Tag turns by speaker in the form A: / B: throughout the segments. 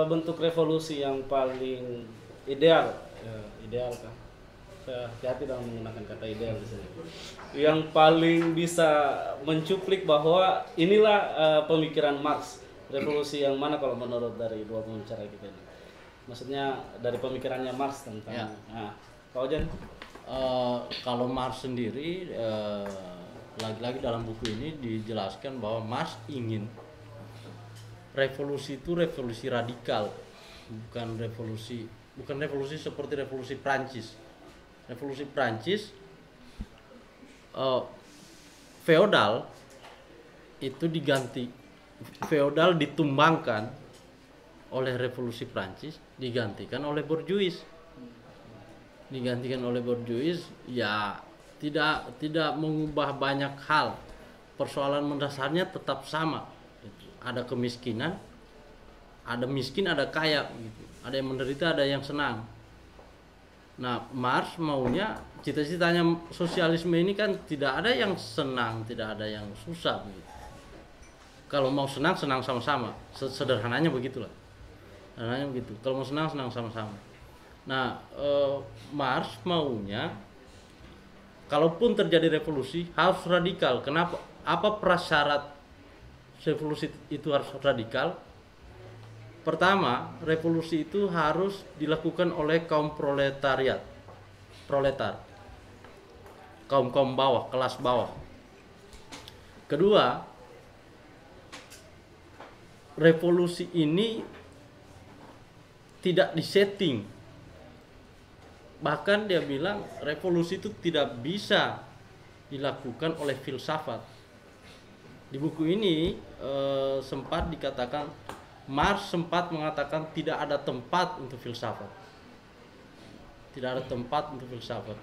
A: bentuk revolusi yang paling ideal, ya, ideal kan? Saya hati-hati dalam menggunakan kata ideal di sini. Yang paling bisa mencuplik bahwa inilah pemikiran Marx. Revolusi yang mana kalau menurut dari dua pembicara kita ini? Maksudnya dari pemikirannya Marx tentang.
B: Ya.
A: Nah, kau Jan?
B: Kalau Marx sendiri, lagi-lagi dalam buku ini dijelaskan bahwa Marx ingin revolusi itu revolusi radikal, bukan revolusi seperti revolusi Prancis. Revolusi Prancis, feodal itu diganti, feodal ditumbangkan oleh revolusi Prancis, digantikan oleh bourgeois. Ya tidak mengubah banyak hal. Persoalan mendasarnya tetap sama. Ada kemiskinan, ada miskin, ada kaya gitu. Ada yang menderita, ada yang senang. Nah, Marx maunya, cita-citanya sosialisme ini kan tidak ada yang senang, tidak ada yang susah gitu. Kalau mau senang sama-sama. Sederhananya begitulah. Sederhananya begitu. Kalau mau senang sama-sama. Nah, Marx maunya kalaupun terjadi revolusi harus radikal. Kenapa? Apa prasyarat revolusi itu harus radikal? Pertama, revolusi itu harus dilakukan oleh kaum proletar, kaum bawah, kelas bawah. Kedua, revolusi ini tidak disetting. Bahkan dia bilang revolusi itu tidak bisa dilakukan oleh filsafat. Di buku ini sempat dikatakan, Marx sempat mengatakan tidak ada tempat untuk filsafat. Tidak ada tempat untuk filsafat.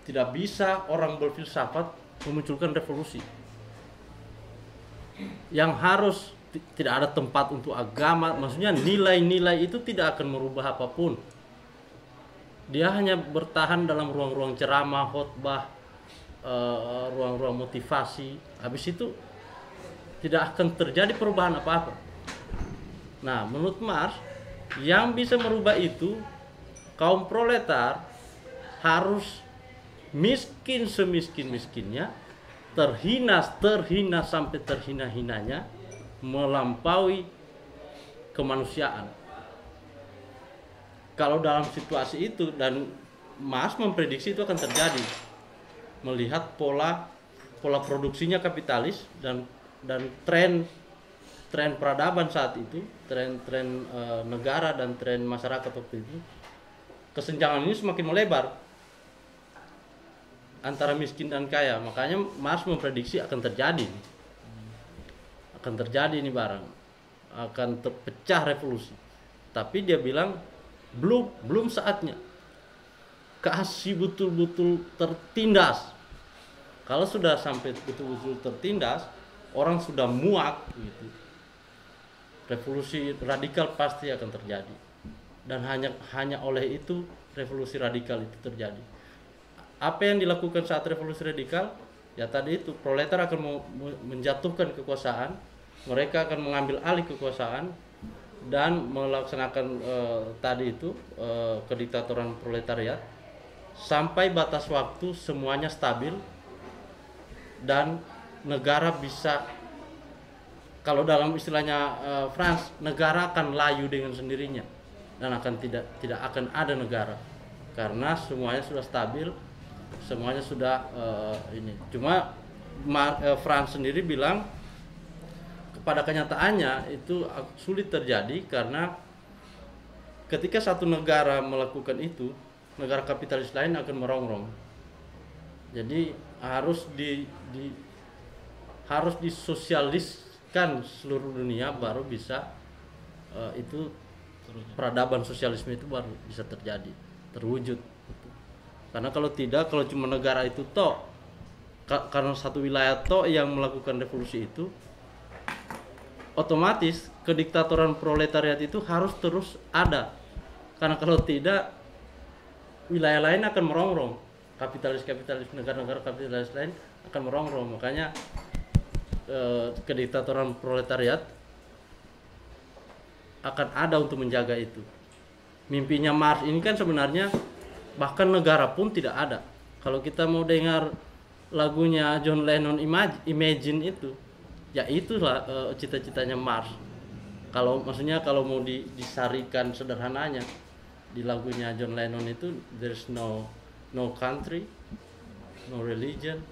B: Tidak bisa orang berfilsafat memunculkan revolusi. Yang harus tidak ada tempat untuk agama, maksudnya nilai-nilai itu tidak akan merubah apapun. Dia hanya bertahan dalam ruang-ruang ceramah, khotbah, ruang-ruang motivasi. Habis itu tidak akan terjadi perubahan apa-apa. Nah, menurut Marx, yang bisa merubah itu kaum proletar harus miskin semiskin-miskinnya, terhina sampai terhina-hinanya, melampaui kemanusiaan. Kalau dalam situasi itu, dan Marx memprediksi itu akan terjadi, melihat pola produksinya kapitalis dan tren peradaban saat itu, tren negara dan tren masyarakat waktu itu, kesenjangan ini semakin melebar antara miskin dan kaya. Makanya Marx memprediksi akan terjadi ini barang, akan terpecah revolusi. Tapi dia bilang belum saatnya. Kasih betul-betul tertindas. Kalau sudah sampai betul-betul tertindas, orang sudah muak gitu, revolusi radikal pasti akan terjadi. Dan hanya oleh itu revolusi radikal itu terjadi. Apa yang dilakukan saat revolusi radikal? Ya tadi itu, proletar akan menjatuhkan kekuasaan, mereka akan mengambil alih kekuasaan dan melaksanakan tadi itu kediktatoran proletariat sampai batas waktu semuanya stabil dan negara bisa, kalau dalam istilahnya Franz, negara akan layu dengan sendirinya dan akan tidak akan ada negara karena semuanya sudah stabil, semuanya sudah ini. Cuma Franz sendiri bilang pada kenyataannya itu sulit terjadi karena ketika satu negara melakukan itu, negara kapitalis lain akan merongrong. Jadi harus disosialiskan seluruh dunia baru bisa itu peradaban sosialisme itu baru bisa terwujud. Karena kalau tidak, kalau cuma negara itu karena satu wilayah yang melakukan revolusi itu, otomatis kediktatoran proletariat itu harus terus ada. Karena kalau tidak, wilayah lain akan merongrong. Kapitalis negara-negara kapitalis lain akan merongrong. Makanya kediktatoran proletariat akan ada untuk menjaga itu. Mimpinya Mars ini kan sebenarnya bahkan negara pun tidak ada. Kalau kita mau dengar lagunya John Lennon Imagine itu, ya itulah cita-citanya Mars. Kalau maksudnya kalau mau disarikan sederhananya di lagunya John Lennon itu, there's no country, no religion,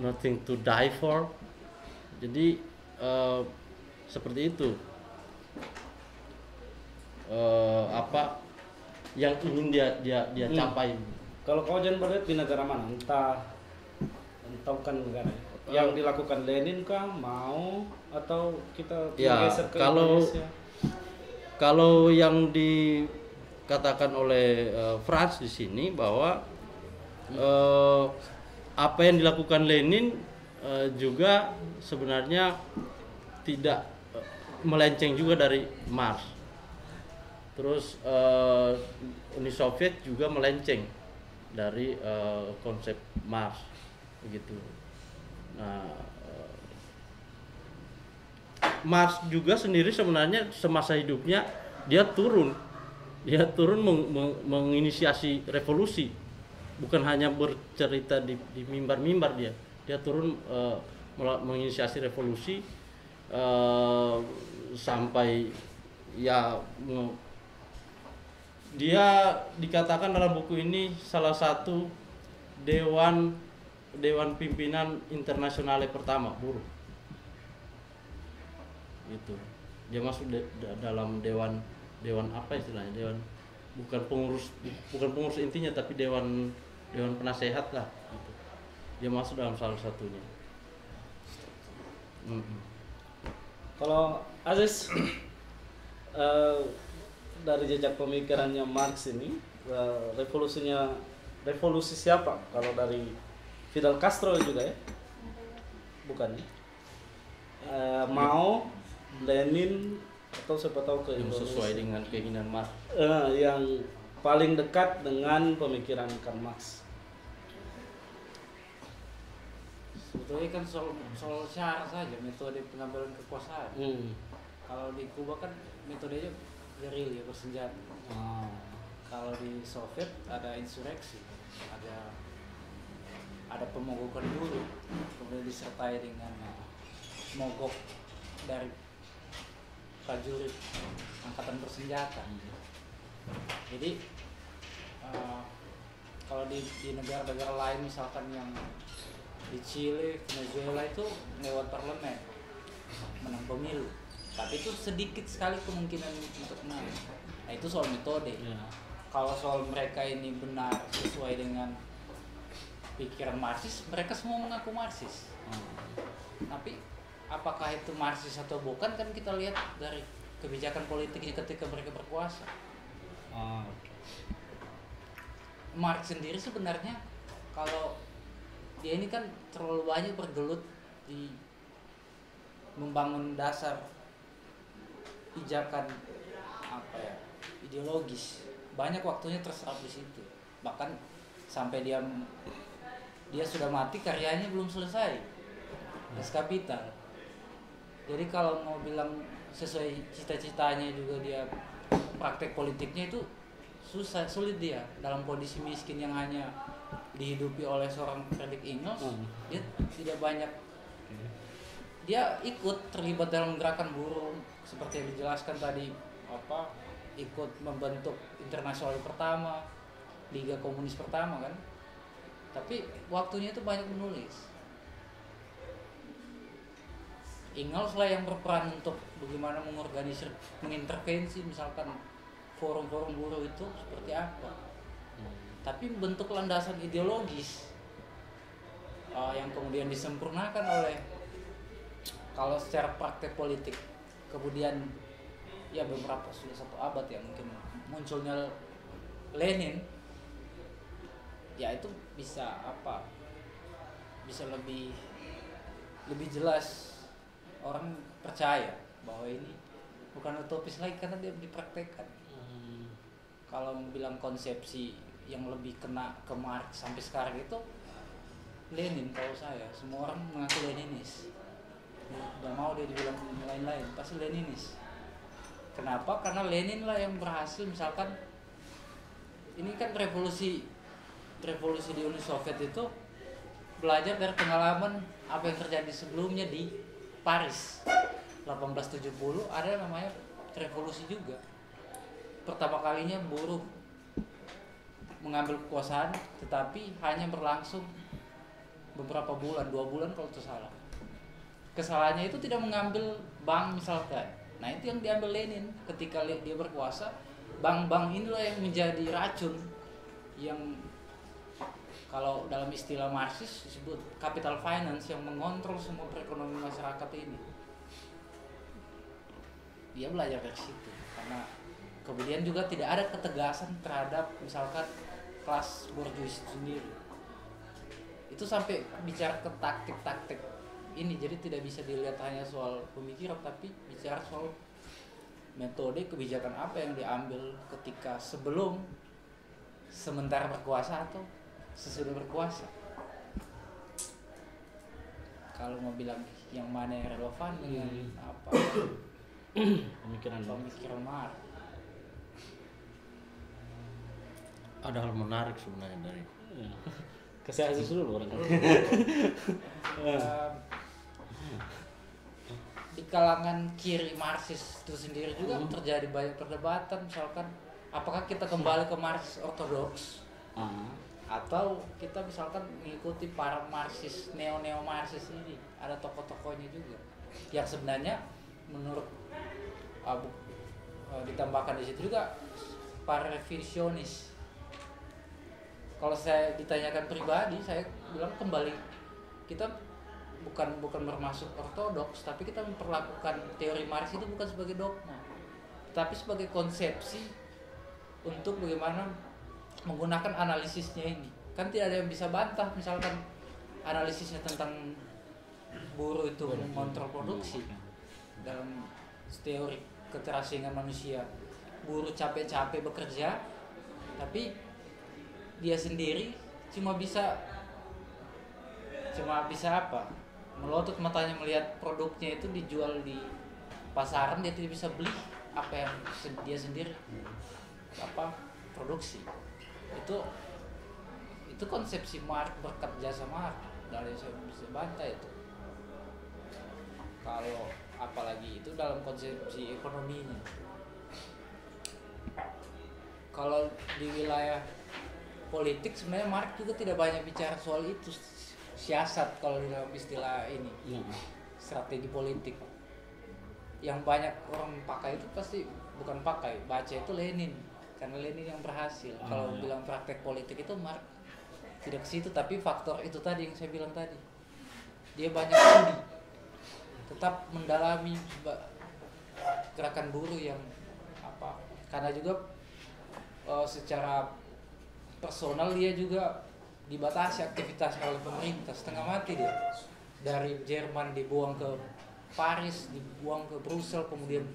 B: nothing to die for. Jadi seperti itu apa yang ingin dia capai.
A: Kalau kau jangan berlihat di negara mana, entah bukan negara yang dilakukan Lenin kah mau atau kita
B: Ya,
A: geser ke Indonesia?
B: kalau yang dikatakan oleh Franz di sini bahwa apa yang dilakukan Lenin juga sebenarnya tidak melenceng juga dari Mars. Terus Uni Soviet juga melenceng dari konsep Mars begitu. Nah, Mars juga sendiri sebenarnya semasa hidupnya dia turun menginisiasi revolusi, bukan hanya bercerita di mimbar-mimbar. Dia turun menginisiasi revolusi sampai ya dia dikatakan dalam buku ini salah satu dewan pimpinan internasional pertama buruh. Gitu. Dia masuk dalam dewan apa istilahnya? Bukan pengurus intinya, tapi dewan penasehat lah gitu. Dia masuk dalam salah satunya.
A: Kalau Aziz dari jejak pemikirannya Marx ini, revolusi siapa? Kalau dari Fidel Castro juga ya? Bukan ya? Mao, Lenin, atau siapa tahu ke
B: Yang
A: Indonesia.
B: sesuai dengan keinginan Marx.
A: Yang paling dekat dengan pemikiran Karl Marx.
C: Sebetulnya kan soal cara saja metode pengambilan kekuasaan. Kalau di Kuba kan metodenya gerilya bersenjata. Kalau di Soviet ada insureksi, ada pemogokan buruh, kemudian disertai dengan mogok dari prajurit angkatan bersenjata. Jadi kalau di negara-negara lain misalkan yang di Chile, Venezuela itu lewat parlemen menang pemilu, tapi itu sedikit sekali kemungkinan untuk menang. Nah itu soal metode. Kalau soal mereka ini benar sesuai dengan pikiran Marxis, mereka semua mengaku Marxis. Tapi apakah itu Marxis atau bukan kan kita lihat dari kebijakan politiknya ketika mereka berkuasa. Marx sendiri sebenarnya kalau dia ini kan terlalu banyak bergelut di membangun dasar pijakan ideologis, banyak waktunya terserap di situ. Bahkan sampai dia sudah mati karyanya belum selesai, Das Kapital. Jadi kalau mau bilang sesuai cita-citanya juga dia praktek politiknya itu sulit dia dalam kondisi miskin yang hanya dihidupi oleh seorang Friedrich Engels. Dia tidak banyak, dia ikut terlibat dalam gerakan buruh seperti yang dijelaskan tadi, ikut membentuk internasional pertama, Liga Komunis pertama kan. Tapi waktunya itu banyak menulis. Engels lah yang berperan untuk bagaimana mengorganisir, mengintervensi misalkan forum-forum buruh itu seperti apa. Tapi bentuk landasan ideologis yang kemudian disempurnakan oleh, kalau secara praktek politik kemudian ya beberapa sudah 1 abad ya mungkin munculnya Lenin, ya itu bisa lebih jelas orang percaya bahwa ini bukan utopis lagi karena dia dipraktekkan. Kalau bilang konsepsi yang lebih kena ke Marx sampai sekarang itu Lenin, kalau saya semua orang mengaku Leninis. Tidak mau dia dibilang lain-lain, pasti Leninis. Kenapa? Karena Lenin lah yang berhasil, misalkan ini kan revolusi di Uni Soviet itu belajar dari pengalaman apa yang terjadi sebelumnya di Paris 1870, ada namanya revolusi juga. Pertama kalinya buruh mengambil kekuasaan, tetapi hanya berlangsung beberapa bulan, 2 bulan kalau tidak salah. Kesalahannya itu tidak mengambil bank misalkan. Nah itu yang diambil Lenin ketika dia berkuasa. Bank-bank inilah yang menjadi racun, yang kalau dalam istilah Marxis disebut capital finance, yang mengontrol semua perekonomian masyarakat ini. Dia belajar dari situ, karena kemudian juga tidak ada ketegasan terhadap misalkan kelas borjuis sendiri. Itu sampai bicara ke taktik-taktik ini, jadi tidak bisa dilihat hanya soal pemikiran, tapi bicara soal metode kebijakan apa yang diambil ketika sebelum, sementara berkuasa, atau sesudah berkuasa. Kalau mau bilang yang mana yang relevan dengan apa pemikiran Marx.
B: Ada hal menarik sebenarnya dari
A: Kasih aja dulu orang.
C: Di kalangan kiri Marxis itu sendiri juga terjadi banyak perdebatan, misalkan apakah kita kembali ke Marxis ortodoks atau kita misalkan mengikuti para Marxis, neo Marxis ini. Ada tokoh-tokohnya juga yang sebenarnya menurut ditambahkan di situ juga para revisionis. Kalau saya ditanyakan pribadi, saya bilang kembali kita bukan bermasuk ortodoks, tapi kita memperlakukan teori Marx itu bukan sebagai dogma, tapi sebagai konsepsi untuk bagaimana menggunakan analisisnya ini. Kan tidak ada yang bisa bantah misalkan analisisnya tentang buruh itu mengontrol produksi dalam teori keterasingan manusia. Buruh capek-capek bekerja, tapi dia sendiri cuma bisa apa? Melotot matanya melihat produknya itu dijual di pasaran, dia tidak bisa beli apa yang dia sendiri produksi. Itu konsepsi Marx berkat jasa Marx, dari saya bisa bantah itu. Kalau apalagi itu dalam konsepsi ekonominya. Kalau di wilayah politik sebenarnya Marx juga tidak banyak bicara soal itu, siasat kalau dalam istilah ini, strategi politik. Yang banyak orang pakai itu pasti bukan pakai, baca itu Lenin, karena Lenin yang berhasil. Kalau bilang praktek politik itu Marx tidak ke situ, tapi faktor itu tadi yang saya bilang tadi, dia banyak studi, tetap mendalami gerakan buruh yang karena juga secara personal dia juga dibatasi aktivitas oleh pemerintah, setengah mati dia. Dari Jerman dibuang ke Paris, dibuang ke Brussel, kemudian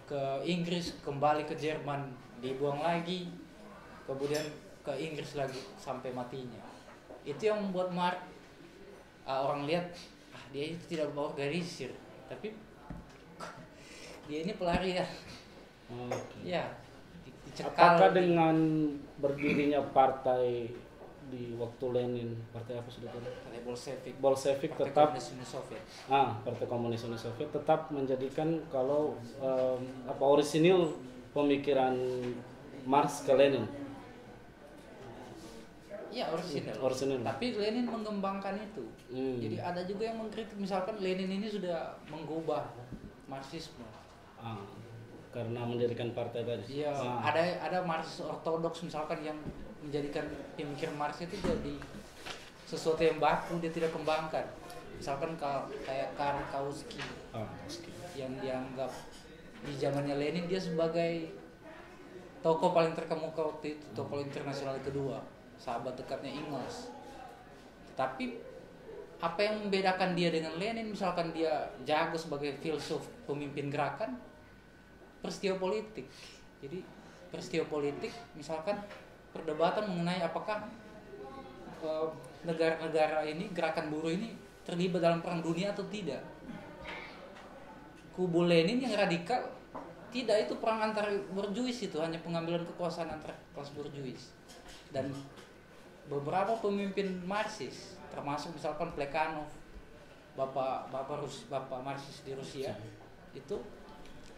C: ke Inggris, kembali ke Jerman, dibuang lagi, kemudian ke Inggris lagi sampai matinya. Itu yang membuat Marx orang lihat dia itu tidak berorganisir, tapi dia ini pelarian. Ya, dicekal.
A: Apakah dengan berdirinya partai di waktu Lenin, partai apa sudah tahu?
C: Partai
A: Bolshevik
C: Partai
A: tetap
C: Komunis Uni Soviet.
A: Partai Komunis Uni Soviet tetap menjadikan kalau orisinil pemikiran Marx ke Lenin.
C: Iya,
A: orisinil.
C: Tapi Lenin mengembangkan itu. Jadi ada juga yang mengkritik, misalkan Lenin ini sudah mengubah Marxisme.
A: Karena mendirikan partai tadi.
C: Iya, ada Marxis ortodoks misalkan yang menjadikan pemikiran Marx itu jadi sesuatu yang baku, dia tidak kembangkan. Misalkan kayak Karl Kautsky, yang dianggap di zamannya Lenin dia sebagai tokoh paling terkemuka waktu itu, tokoh internasional kedua, sahabat dekatnya Engels. Tapi apa yang membedakan dia dengan Lenin, misalkan dia jago sebagai filsuf, pemimpin gerakan, peristiwa politik. Jadi peristiwa politik, misalkan perdebatan mengenai apakah negara-negara ini, gerakan buruh ini terlibat dalam perang dunia atau tidak. kubu Lenin yang radikal tidak, itu perang antar borjuis, itu hanya pengambilan kekuasaan antar kelas borjuis. Dan beberapa pemimpin Marxis termasuk misalkan Plekhanov, bapak Marxis di Rusia, itu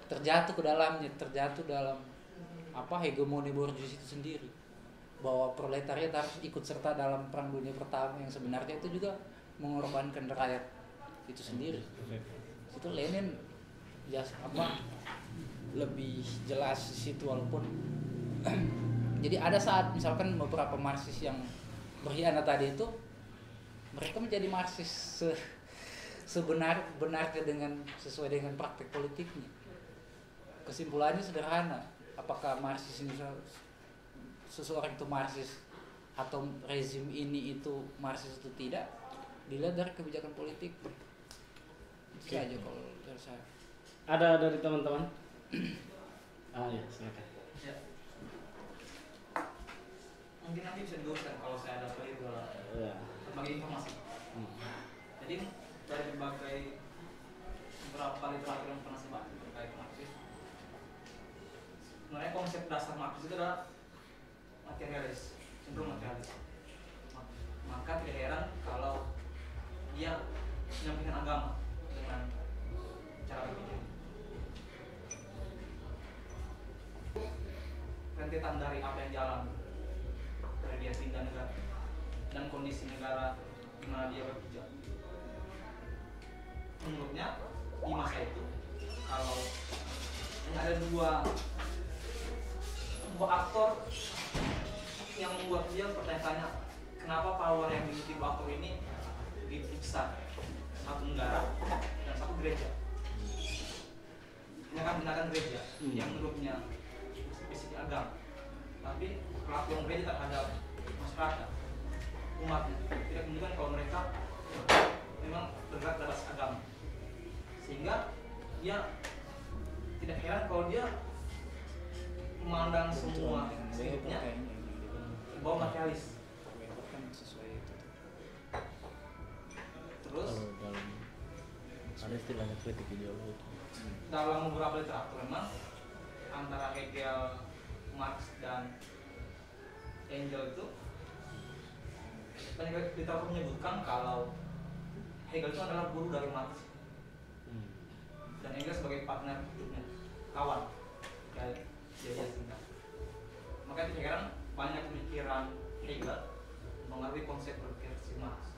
C: terjatuh dalam hegemoni borjuis itu sendiri, bahwa proletariat harus ikut serta dalam perang dunia pertama yang sebenarnya itu juga mengorbankan rakyat itu sendiri. Itu Lenin lebih jelas di situ, walaupun jadi ada saat misalkan beberapa Marxis yang berkhianat tadi itu, mereka menjadi Marxis sebenarnya sesuai dengan praktek politiknya. Kesimpulannya sederhana, apakah Marxis ini seseorang itu Marxis atau rezim ini itu Marxis atau tidak, dilihat dari kebijakan politik. Itu saja kalau dari saya.
A: Ada dari teman-teman? Ya, silakan.
D: Ya. Mungkin nanti bisa diluruskan kalau saya ada keliru berbagi informasi. Jadi dari berbagai beberapa literatur yang pernah saya baca terkait Marxis, sebenarnya konsep dasar Marxis itu adalah materialis, cenderung materialis. Maka tidak heran kalau dia menyampaikan agama dengan cara berpikir. Rentetan dari apa yang dialami, dari dia pindah negara dan kondisi negara di mana dia bekerja. Menurutnya di masa itu, kalau ada dua aktor yang membuat dia bertanya-tanya, kenapa power yang dimiliki dua aktor ini begitu besar, satu negara dan satu gereja. Ini akan menggunakan gereja yang menurutnya basic agama, tapi perlakuan gereja terhadap masyarakat umatnya tidak menunjukkan kalau mereka memang bergerak atas agama, sehingga dia tidak heran kalau dia memandang semua hidupnya bahwa materialis. Terus
B: ada istilahnya kritik ideologi.
D: Dalam beberapa literatur memang antara Hegel, Marx dan Engels itu banyak literatur menyebutkan kalau Hegel itu adalah guru dari Marx dan Engels sebagai partner hidupnya, kawan dari dia singkat. Maka itu heran banyak pemikiran Hegel mengerti konsep berpikir si Marx.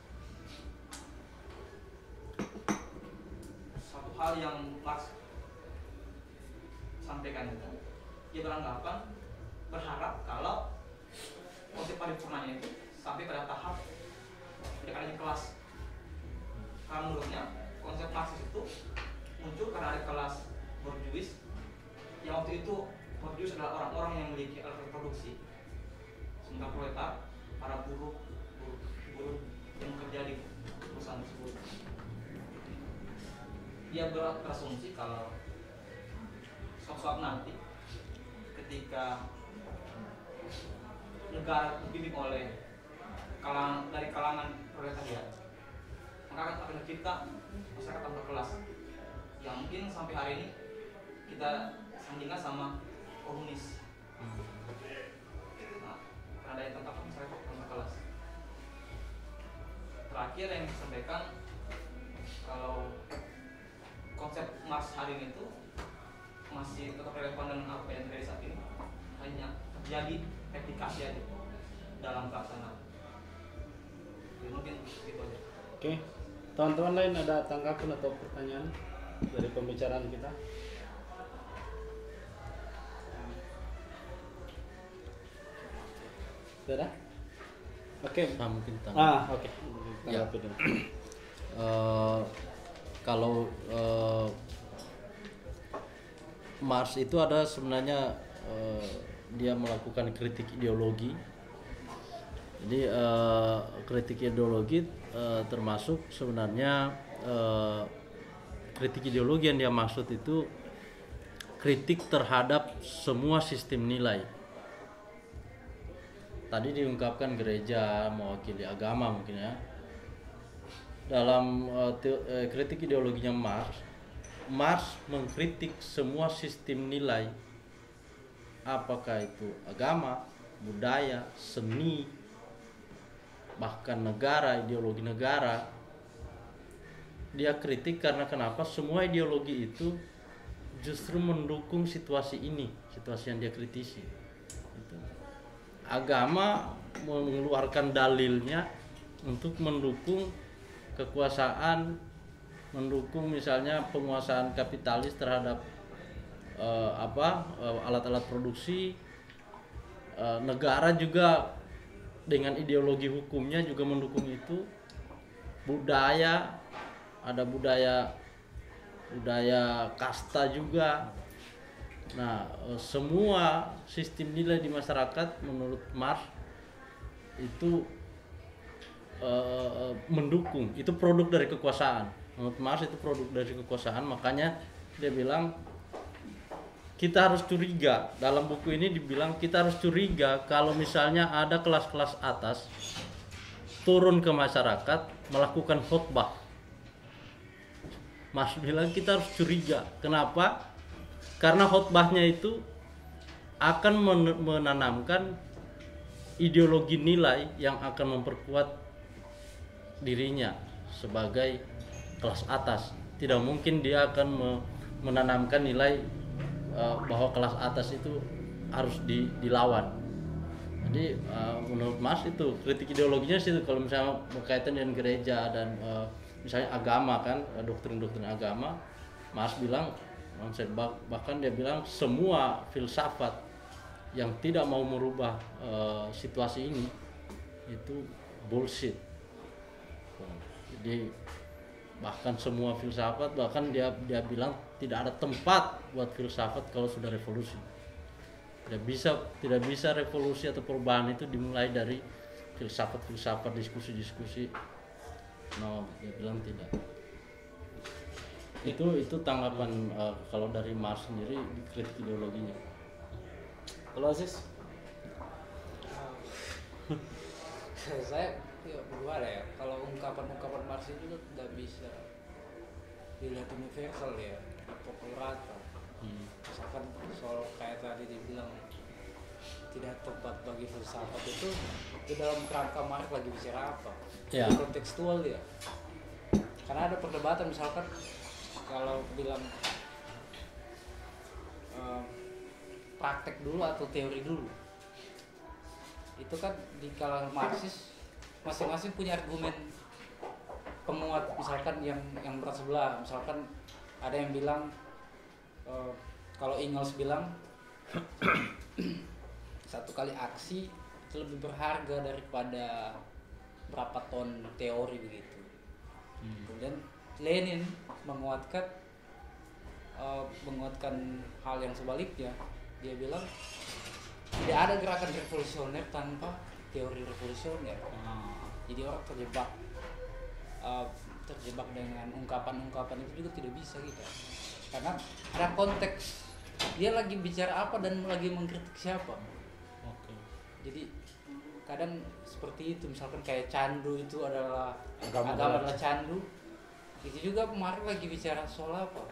D: Satu hal yang Marx sampaikan itu, dia berharap kalau konsep paripurnanya itu sampai pada tahap tidak adanya kelas. Karena menurutnya konsep Marxis itu muncul karena ada kelas borjuis yang waktu itu borjuis adalah orang-orang yang memiliki alat reproduksi, sementara proletar para buruh yang bekerja di perusahaan tersebut. Dia berasumsi kalau suatu nanti ketika negara dipimpin oleh dari kalangan proletariat, maka akan tercipta masyarakat tanpa kelas yang mungkin sampai hari ini kita sandingkan sama komunis. Nah, karena ada yang tentang masyarakat tanpa kelas. Terakhir yang disampaikan kalau konsep Marx hari ini itu masih tetap relevan dengan apa yang terjadi saat ini, hanya terjadi replikasi aja dalam pelaksanaan. Mungkin gitu aja.
A: Oke, teman-teman lain ada tanggapan atau pertanyaan dari pembicaraan kita? Sudah? Oke.
B: Mungkin
A: Oke.
B: Ya.
A: Tanggapi dulu.
B: Kalau Marx itu ada sebenarnya dia melakukan kritik ideologi. Jadi kritik ideologi termasuk sebenarnya kritik ideologi yang dia maksud itu kritik terhadap semua sistem nilai. Tadi diungkapkan gereja mewakili agama mungkin ya. Dalam kritik ideologinya Marx Marx mengkritik semua sistem nilai, apakah itu agama, budaya, seni, bahkan negara, ideologi negara. Dia kritik karena kenapa? Semua ideologi itu justru mendukung situasi ini, situasi yang dia kritisi. Gitu. Agama mengeluarkan dalilnya untuk mendukung kekuasaan, mendukung misalnya penguasaan kapitalis terhadap alat-alat produksi. Negara juga dengan ideologi hukumnya juga mendukung itu. Budaya, ada budaya kasta juga. Nah, semua sistem nilai di masyarakat menurut Marx itu mendukung, itu produk dari kekuasaan. Menurut Marx itu produk dari kekuasaan, makanya dia bilang kita harus curiga. Dalam buku ini dibilang kita harus curiga kalau misalnya ada kelas-kelas atas turun ke masyarakat melakukan khotbah. Mas bilang kita harus curiga. Kenapa? Karena khotbahnya itu akan menanamkan ideologi nilai yang akan memperkuat dirinya sebagai kelas atas. Tidak mungkin dia akan menanamkan nilai bahwa kelas atas itu harus dilawan. Jadi menurut Marx itu kritik ideologinya sih, kalau misalnya berkaitan dengan gereja dan misalnya agama kan, doktrin-doktrin agama, Marx bilang, bahkan dia bilang semua filsafat yang tidak mau merubah situasi ini itu bullshit. Jadi bahkan semua filsafat, bahkan dia bilang tidak ada tempat buat filsafat kalau sudah revolusi. Tidak bisa revolusi atau perubahan itu dimulai dari filsafat, diskusi. No, dia bilang tidak. Itu tanggapan kalau dari Marx sendiri kritik ideologinya.
A: Kalau Aziz?
C: Saya bagaimana ya, kalau ungkapan Marx itu tidak bisa dilihat universal ya, pokok rata. Misalkan soal kayak tadi dibilang tidak tepat bagi filsafat, itu di dalam kerangka Marx lagi bicara apa?
B: Ya.
C: Kontekstual ya. Karena ada perdebatan, misalkan kalau bilang praktek dulu atau teori dulu, itu kan di kalangan Marxis masing-masing punya argumen penguat, misalkan yang berat sebelah. Misalkan ada yang bilang kalau Engels bilang satu kali aksi itu lebih berharga daripada berapa ton teori begitu. Kemudian Lenin menguatkan hal yang sebaliknya. Dia bilang tidak ada gerakan revolusioner tanpa teori revolusioner. Jadi orang terjebak dengan ungkapan-ungkapan itu juga tidak bisa kita, karena ada konteks dia lagi bicara apa dan lagi mengkritik siapa. Jadi kadang seperti itu, misalkan kayak candu itu adalah agama adalah candu, itu juga kemarin lagi bicara soal apa.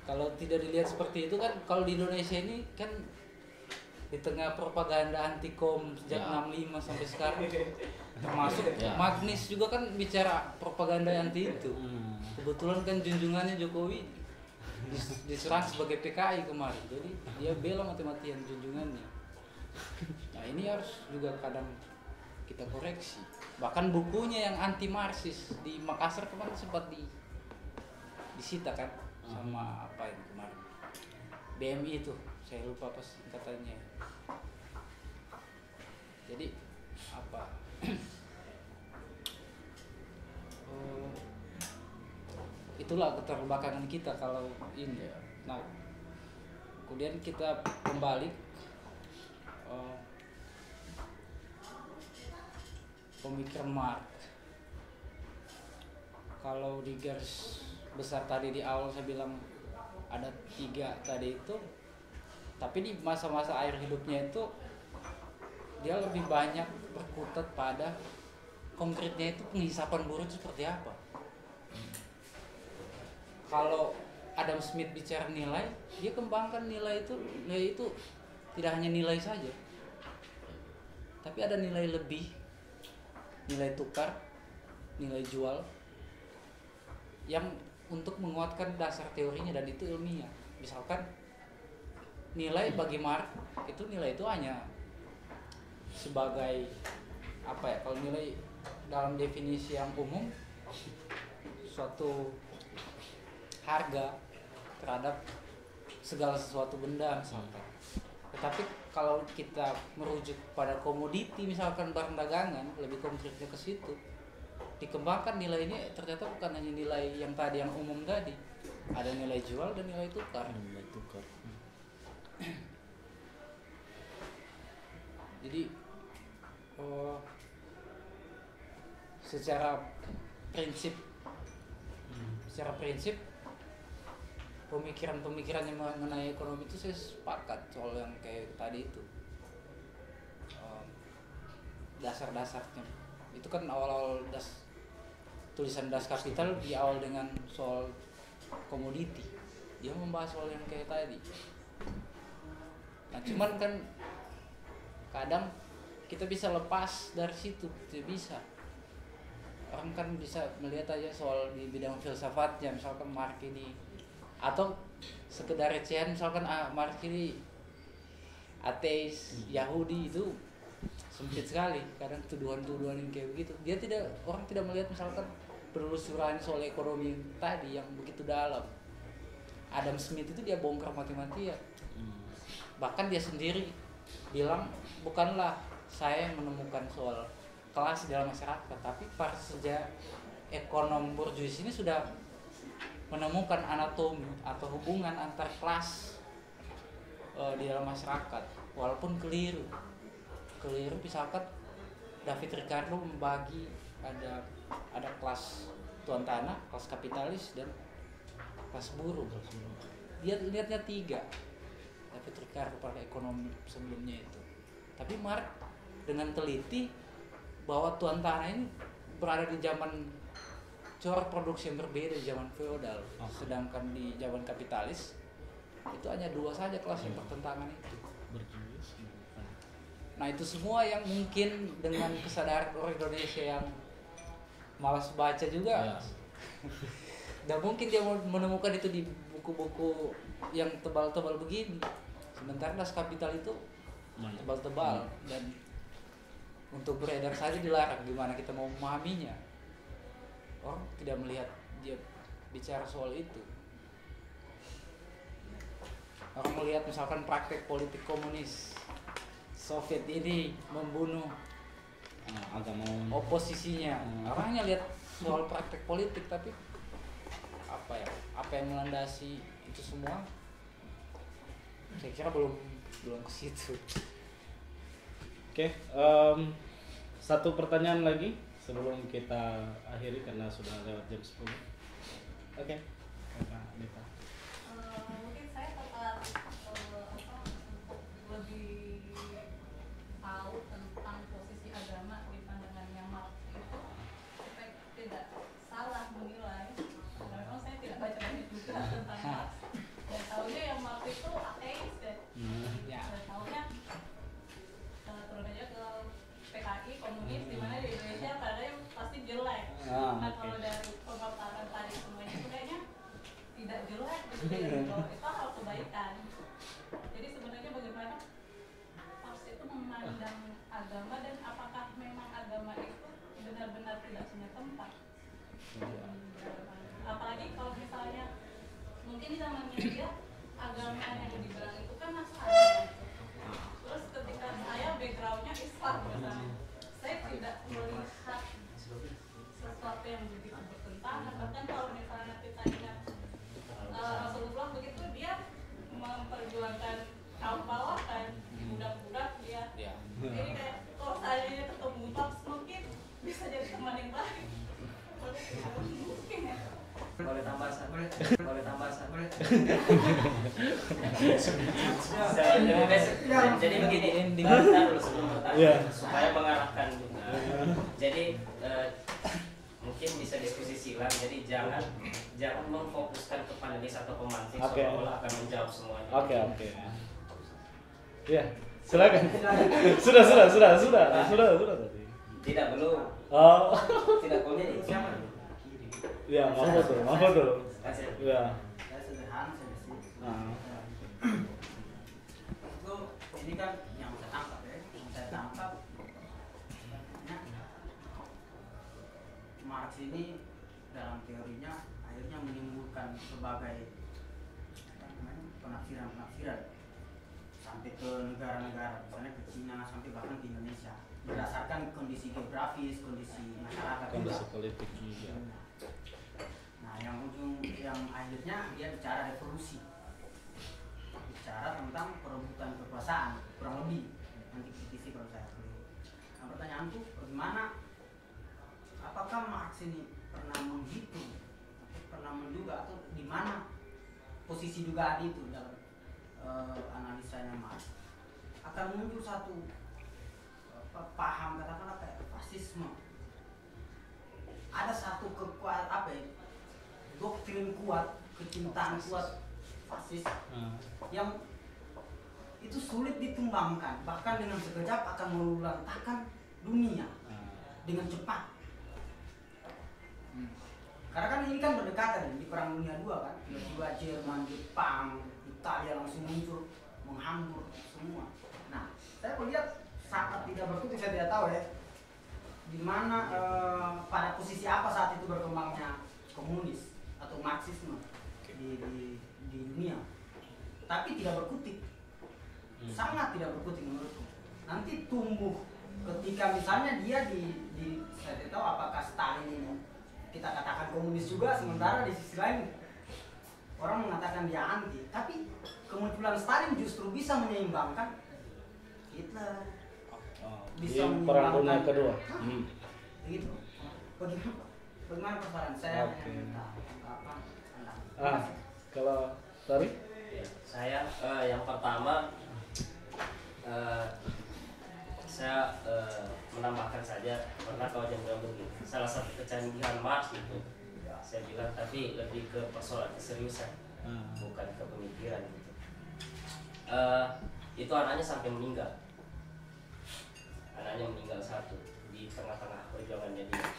C: Kalau tidak dilihat seperti itu kan, kalau di Indonesia ini kan di tengah propaganda anti-kom sejak 65 sampai sekarang, termasuk Magnis juga kan bicara propaganda anti itu. Kebetulan kan junjungannya Jokowi diserang sebagai PKI kemarin, jadi dia bela mati-matian junjungannya. Nah ini harus juga kadang kita koreksi. Bahkan bukunya yang anti Marxis di Makassar kemarin sempat disita kan sama apa yang kemarin BMI itu, saya lupa apa singkatannya. Jadi apa itulah keterbelakangan kita kalau ini. Nah kemudian kita kembali pemikiran Marx. Kalau di garis besar tadi di awal saya bilang ada 3 tadi itu, tapi di masa-masa akhir hidupnya itu dia lebih banyak berkutat pada konkretnya, itu penghisapan buruh seperti apa. kalau Adam Smith bicara nilai, dia kembangkan nilai itu tidak hanya nilai saja, tapi ada nilai lebih, nilai tukar, nilai jual, yang untuk menguatkan dasar teorinya, dan itu ilmiah. Misalkan nilai bagi Marx itu, nilai itu hanya sebagai apa ya, kalau nilai dalam definisi yang umum, suatu harga terhadap segala sesuatu benda misalkan. Tetapi kalau kita merujuk pada komoditi misalkan barang dagangan, lebih konkretnya ke situ, dikembangkan nilai ini ternyata bukan hanya nilai yang tadi yang umum tadi, ada nilai jual dan nilai tukar. Jadi secara prinsip pemikiran yang mengenai ekonomi itu saya sepakat soal yang kayak tadi itu, dasar-dasarnya itu kan awal-awal tulisan Das Kapital di awal dengan soal komoditi, dia membahas soal yang kayak tadi. Nah cuman kan kadang kita bisa lepas dari situ, tidak bisa. Orang kan bisa melihat aja soal di bidang filsafatnya, misalkan Marx ini, atau sekedar recehan misalkan Marx ini ateis, Yahudi, itu sempit sekali kadang tuduhan-tuduhan yang kayak begitu. Orang tidak melihat misalkan penelusuran soal ekonomi tadi yang begitu dalam. Adam Smith itu dia bongkar mati-matian. Bahkan dia sendiri bilang, bukanlah saya yang menemukan soal kelas dalam masyarakat, tapi para sejak ekonom bourgeois ini sudah menemukan anatomi atau hubungan antar kelas di dalam masyarakat, walaupun keliru. Misalkan David Ricardo membagi ada kelas tuan tanah, kelas kapitalis, dan kelas buruh. Dia lihatnya 3. David Ricardo pada ekonomi sebelumnya itu. Tapi Marx dengan teliti bahwa tuan tanah ini berada di zaman corak produksi yang berbeda, di zaman feodal. Sedangkan di zaman kapitalis itu hanya 2 saja kelas yang bertentangan itu. Nah itu semua yang mungkin dengan kesadaran orang Indonesia yang malas baca juga, dan mungkin dia menemukan itu di buku-buku yang tebal-tebal begini. Sementara Das Kapital itu tebal-tebal dan untuk beredar saja dilarang. Gimana kita mau memahaminya? Orang tidak melihat dia bicara soal itu. Orang melihat misalkan praktek politik komunis Soviet ini membunuh
A: agama
C: oposisinya. Orang hanya lihat soal praktek politik, tapi apa yang melandasi itu semua saya kira belum ke situ.
A: Oke, satu pertanyaan lagi sebelum kita akhiri karena sudah lewat jam 10. Oke, Kak Nita.
E: Mungkin saya tertarik untuk lebih tahu tentang posisi agama di pandangannya Marx itu, supaya tidak salah menilai. Karena memang saya tidak baca banyak juga tentang Marx, dan tahunya yang Marx itu ateis ya. Dan tahunya turun aja ke PKI komunis, di mana di Indonesia kadang pasti jelek. Nah kalau dari pemaparan tadi semuanya kayaknya tidak jelek, itu hal kebaikan. Jadi sebenarnya bagaimana Marx itu memandang agama, dan apakah memang agama itu benar-benar tidak punya tempat? Apalagi kalau misalnya mungkin di zamannya dia agama yang dibilang itu kan masih ada. Terus ketika saya backgroundnya Islam misalnya, saya tidak melihat sesuatu yang begitu bertentangan. Bahkan kalau misalnya kita ingat Rasulullah begitu, dia memperjuangkan kaum bawah kan, budak-budak dia. Jadi kayak kalau saya ketemu Marx mungkin bisa jadi teman yang baik. Mungkin ya.
D: Boleh tambah satu.
F: Jadi begini, kita dulu sebelum bertanya supaya mengarahkan juga. Jadi mungkin bisa diskusi silang. Jadi jangan memfokuskan kepada dia satu pemantik
A: Oke.
F: seolah-olah akan menjawab semuanya.
A: Oke. Iya, silakan. Sudah tadi.
F: Tidak belum.
A: Oh.
F: Tidak boleh siapa?
A: Ya, maaf dulu. Ya.
G: Saya sederhana saja sih.
A: Nah.
G: Itu ini kan yang saya tangkap ya, yang saya tangkap sebenarnya Marx ini dalam teorinya akhirnya menimbulkan berbagai penafsiran sampai ke negara-negara, misalnya ke Cina sampai bahkan ke Indonesia berdasarkan kondisi geografis, kondisi masyarakat
A: Kondisi
G: juga.
A: politik juga.
G: Nah, yang akhirnya dia bicara revolusi, bicara tentang perebutan kekuasaan, kurang lebih nanti kritisi kalau saya keliru. Nah, pertanyaanku bagaimana, apakah Marx ini pernah menghitung, pernah menduga, atau di mana posisi dugaan itu dalam analisanya Marx akan muncul satu paham katakanlah kayak fasisme, ada satu kekuatan doktrin kuat, kecintaan kuat fasis yang itu sulit ditumbangkan, bahkan dengan sekejap akan meluluhlantahkan dunia dengan cepat. Karena kan ini kan berdekatan di Perang Dunia II kan, tiba-tiba Jerman, Jepang, Italia langsung muncul menghambur semua. Nah, saya melihat sangat tidak berkutik, saya tidak tahu ya di mana pada posisi apa saat itu berkembangnya komunis atau Marxisme di dunia, tapi tidak berkutik, sangat tidak berkutik menurutku. Nanti tumbuh ketika misalnya dia saya tidak tahu apakah Stalin ini kita katakan komunis juga, sementara di sisi lain orang mengatakan dia anti, tapi kemunculan Stalin justru bisa menyeimbangkan Hitler, bisa
A: Di Perang Dunia
G: menyeimbangkan
A: Kedua.
G: begitu. Bagaimana persoalan saya
A: Oke.
G: minta tanggapan Anda.
A: Kalau Tari?
F: Ya, saya yang pertama saya menambahkan saja, karena kalau yang bilang begini, salah satu kecanggihan Marx itu saya bilang, tapi lebih ke persoalan keseriusan, bukan ke pemikiran gitu. Itu anaknya sampai meninggal, satu di tengah-tengah perjuangannya dia.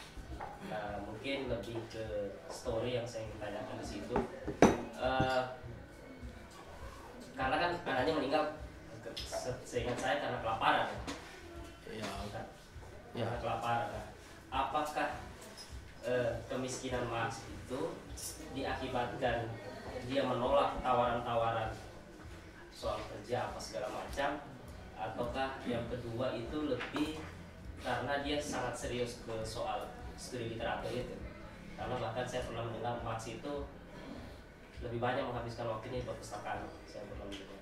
F: Nah, mungkin lebih ke story yang saya ingin tanyakan di situ. Karena kan anaknya meninggal, seingat saya karena kelaparan. Karena kelaparan. Apakah kemiskinan Marx itu diakibatkan dia menolak tawaran-tawaran soal kerja apa segala macam, ataukah yang kedua itu lebih karena dia sangat serius ke soal studi literatur itu? Karena bahkan saya pernah mendengar Marx itu lebih banyak menghabiskan waktunya di perpustakaan, saya pernah mendengar.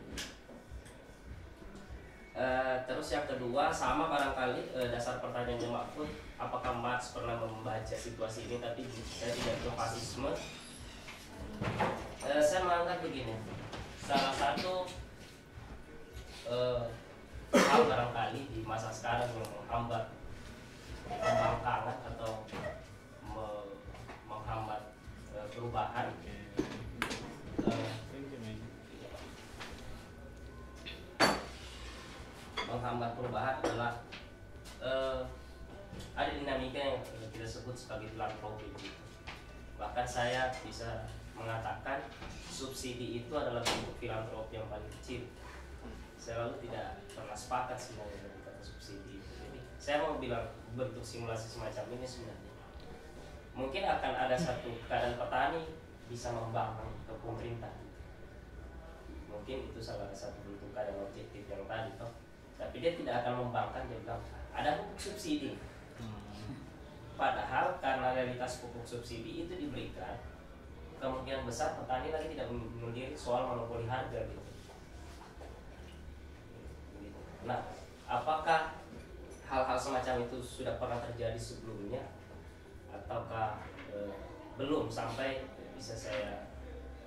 F: Terus yang kedua, sama barangkali dasar pertanyaannya Mahfud, apakah Marx pernah membaca situasi ini, tapi saya tidak ke fasisme. Saya menganggap begini, salah satu hal barangkali di masa sekarang yang menghambat pembangkangan atau menghambat perubahan, adalah ada dinamika yang kita sebut sebagai filantropi. Bahkan saya bisa mengatakan subsidi itu adalah bentuk filantropi yang paling kecil. Saya lalu tidak pernah sepakat sebenarnya dengan kata subsidi itu. Jadi saya mau bilang bentuk simulasi semacam ini sebenarnya mungkin akan ada satu keadaan petani bisa membangkang ke pemerintah. Mungkin itu salah satu bentuk keadaan objektif yang tadi toh. Tapi dia tidak akan membangkang, dia bilang ada pupuk subsidi. Padahal karena realitas pupuk subsidi itu diberikan, kemungkinan besar petani lagi tidak melihat soal monopoli harga gitu. Nah, apakah hal-hal semacam itu sudah pernah terjadi sebelumnya, ataukah belum, sampai bisa saya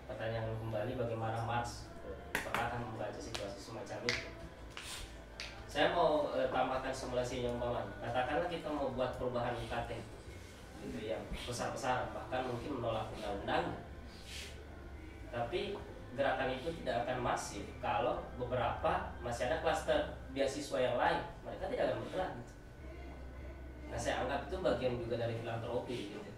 F: pertanyaan kembali bagaimana Marx pernah membaca situasi semacam itu. Saya mau tambahkan simulasi yang bawah. Katakanlah kita mau buat perubahan UKT gitu yang besar-besaran, bahkan mungkin menolak undang-undang. Tapi gerakan itu tidak akan masif kalau beberapa masih ada klaster beasiswa yang lain, mereka tidak akan bergerak gitu. Nah, saya anggap itu bagian juga dari filantropi gitu.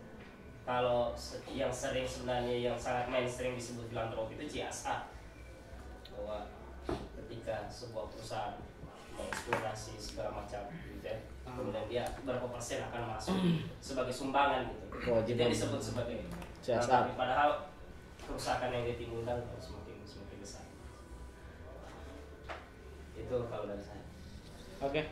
F: Kalau yang sering sebenarnya yang sangat mainstream disebut filantropi itu CSR, bahwa ketika sebuah perusahaan mengeksplorasi segala macam gitu ya, kemudian dia berapa persen akan masuk sebagai sumbangan gitu, itu yang disebut sebagai
A: CSR.
F: padahal kerusakan yang ditimbulkan semakin besar. Itu kalau dari saya.
A: Oke.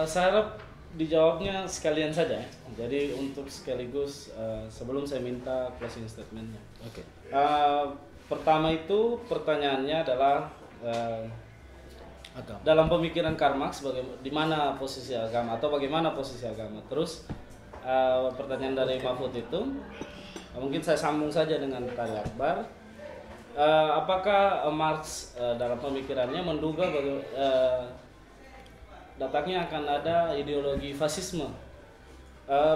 A: Saya harap dijawabnya sekalian saja ya. Jadi untuk sekaligus sebelum saya minta closing statementnya.
B: Oke.
A: Pertama itu pertanyaannya adalah
B: Agama.
A: dalam pemikiran Karl Marx di mana posisi agama atau bagaimana posisi agama. Terus pertanyaan dari Mahfud itu mungkin saya sambung saja dengan tanya Akbar. Apakah Marx dalam pemikirannya menduga datangnya akan ada ideologi fasisme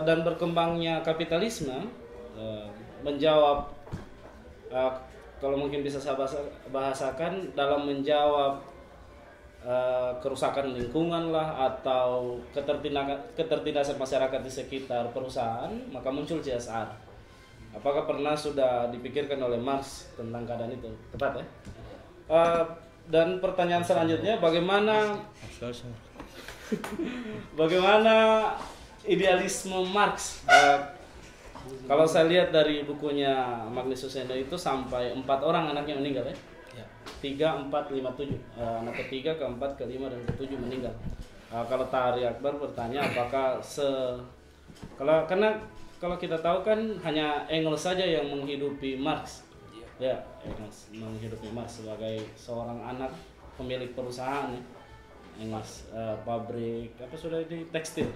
A: dan berkembangnya kapitalisme? Menjawab, kalau mungkin bisa saya bahasakan dalam menjawab kerusakan lingkungan lah atau ketertindasan masyarakat di sekitar perusahaan, maka muncul CSR. Apakah pernah sudah dipikirkan oleh Marx tentang keadaan itu? Tepat ya? Dan pertanyaan selanjutnya, bagaimana idealisme Marx? Kalau saya lihat dari bukunya Magnus Suseno itu sampai 4 orang anaknya meninggal ya? 3, 4, 5, 7. Anak ketiga, keempat, kelima, dan ketujuh meninggal. Kalau Tahari Akbar bertanya apakah kalau kita tahu kan hanya Engels saja yang menghidupi Marx. Ya, Engels menghidupi Marx sebagai seorang anak pemilik perusahaan ya. Engels pabrik apa sudah di tekstil.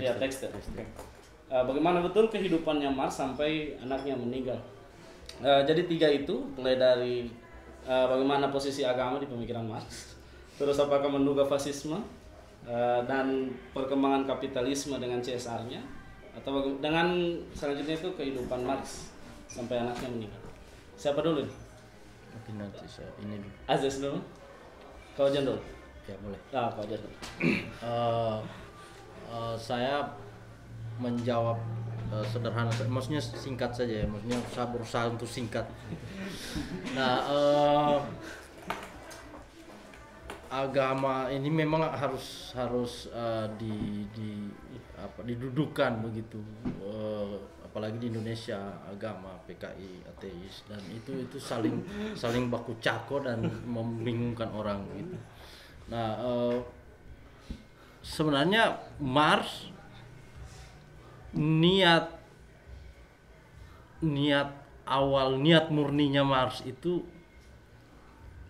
A: Tekstil. Bagaimana betul kehidupannya Marx sampai anaknya meninggal? Jadi 3 itu mulai dari bagaimana posisi agama di pemikiran Marx, terus apakah menduga fasisme dan perkembangan kapitalisme dengan CSR-nya, atau dengan selanjutnya itu kehidupan Marx sampai anaknya meninggal. Siapa dulu?
B: Mungkin nanti saya ini dulu.
A: Aziz dulu. Kau Jan dulu.
B: Ya boleh.
A: Kau Jan dulu.
B: Saya menjawab sederhana, maksudnya singkat saja ya, maksudnya saya berusaha untuk singkat. Nah, agama ini memang harus didudukan begitu, apalagi di Indonesia agama PKI ateis, dan itu saling baku cako dan membingungkan orang gitu. Nah, sebenarnya Marx niat murninya Marx itu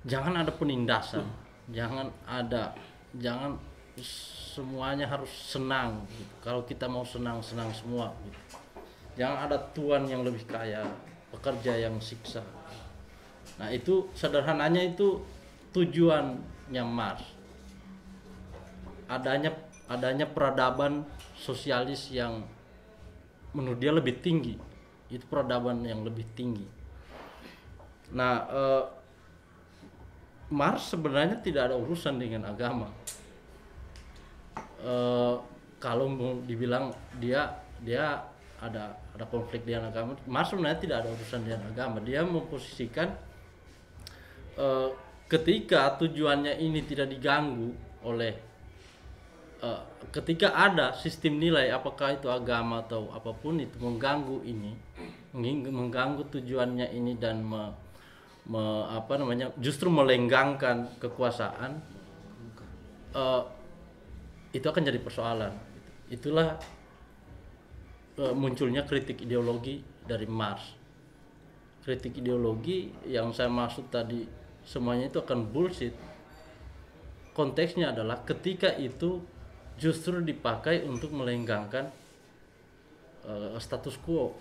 B: jangan ada penindasan, jangan semuanya harus senang gitu. Kalau kita mau senang semua gitu. Jangan ada tuan yang lebih kaya, pekerja yang siksa. Nah, itu sederhananya itu tujuannya Marx. Adanya peradaban sosialis yang menurut dia lebih tinggi, itu peradaban yang lebih tinggi. Nah, Marx sebenarnya tidak ada urusan dengan agama. Kalau mau dibilang dia ada konflik dengan agama, Marx sebenarnya tidak ada urusan dengan agama. Dia memposisikan ketika tujuannya ini tidak diganggu oleh ketika ada sistem nilai, apakah itu agama atau apapun itu mengganggu tujuannya ini dan justru melenggangkan kekuasaan, itu akan jadi persoalan. Itulah munculnya kritik ideologi dari Marx. Kritik ideologi yang saya maksud tadi semuanya itu akan bullshit. Konteksnya adalah ketika itu justru dipakai untuk melenggangkan status quo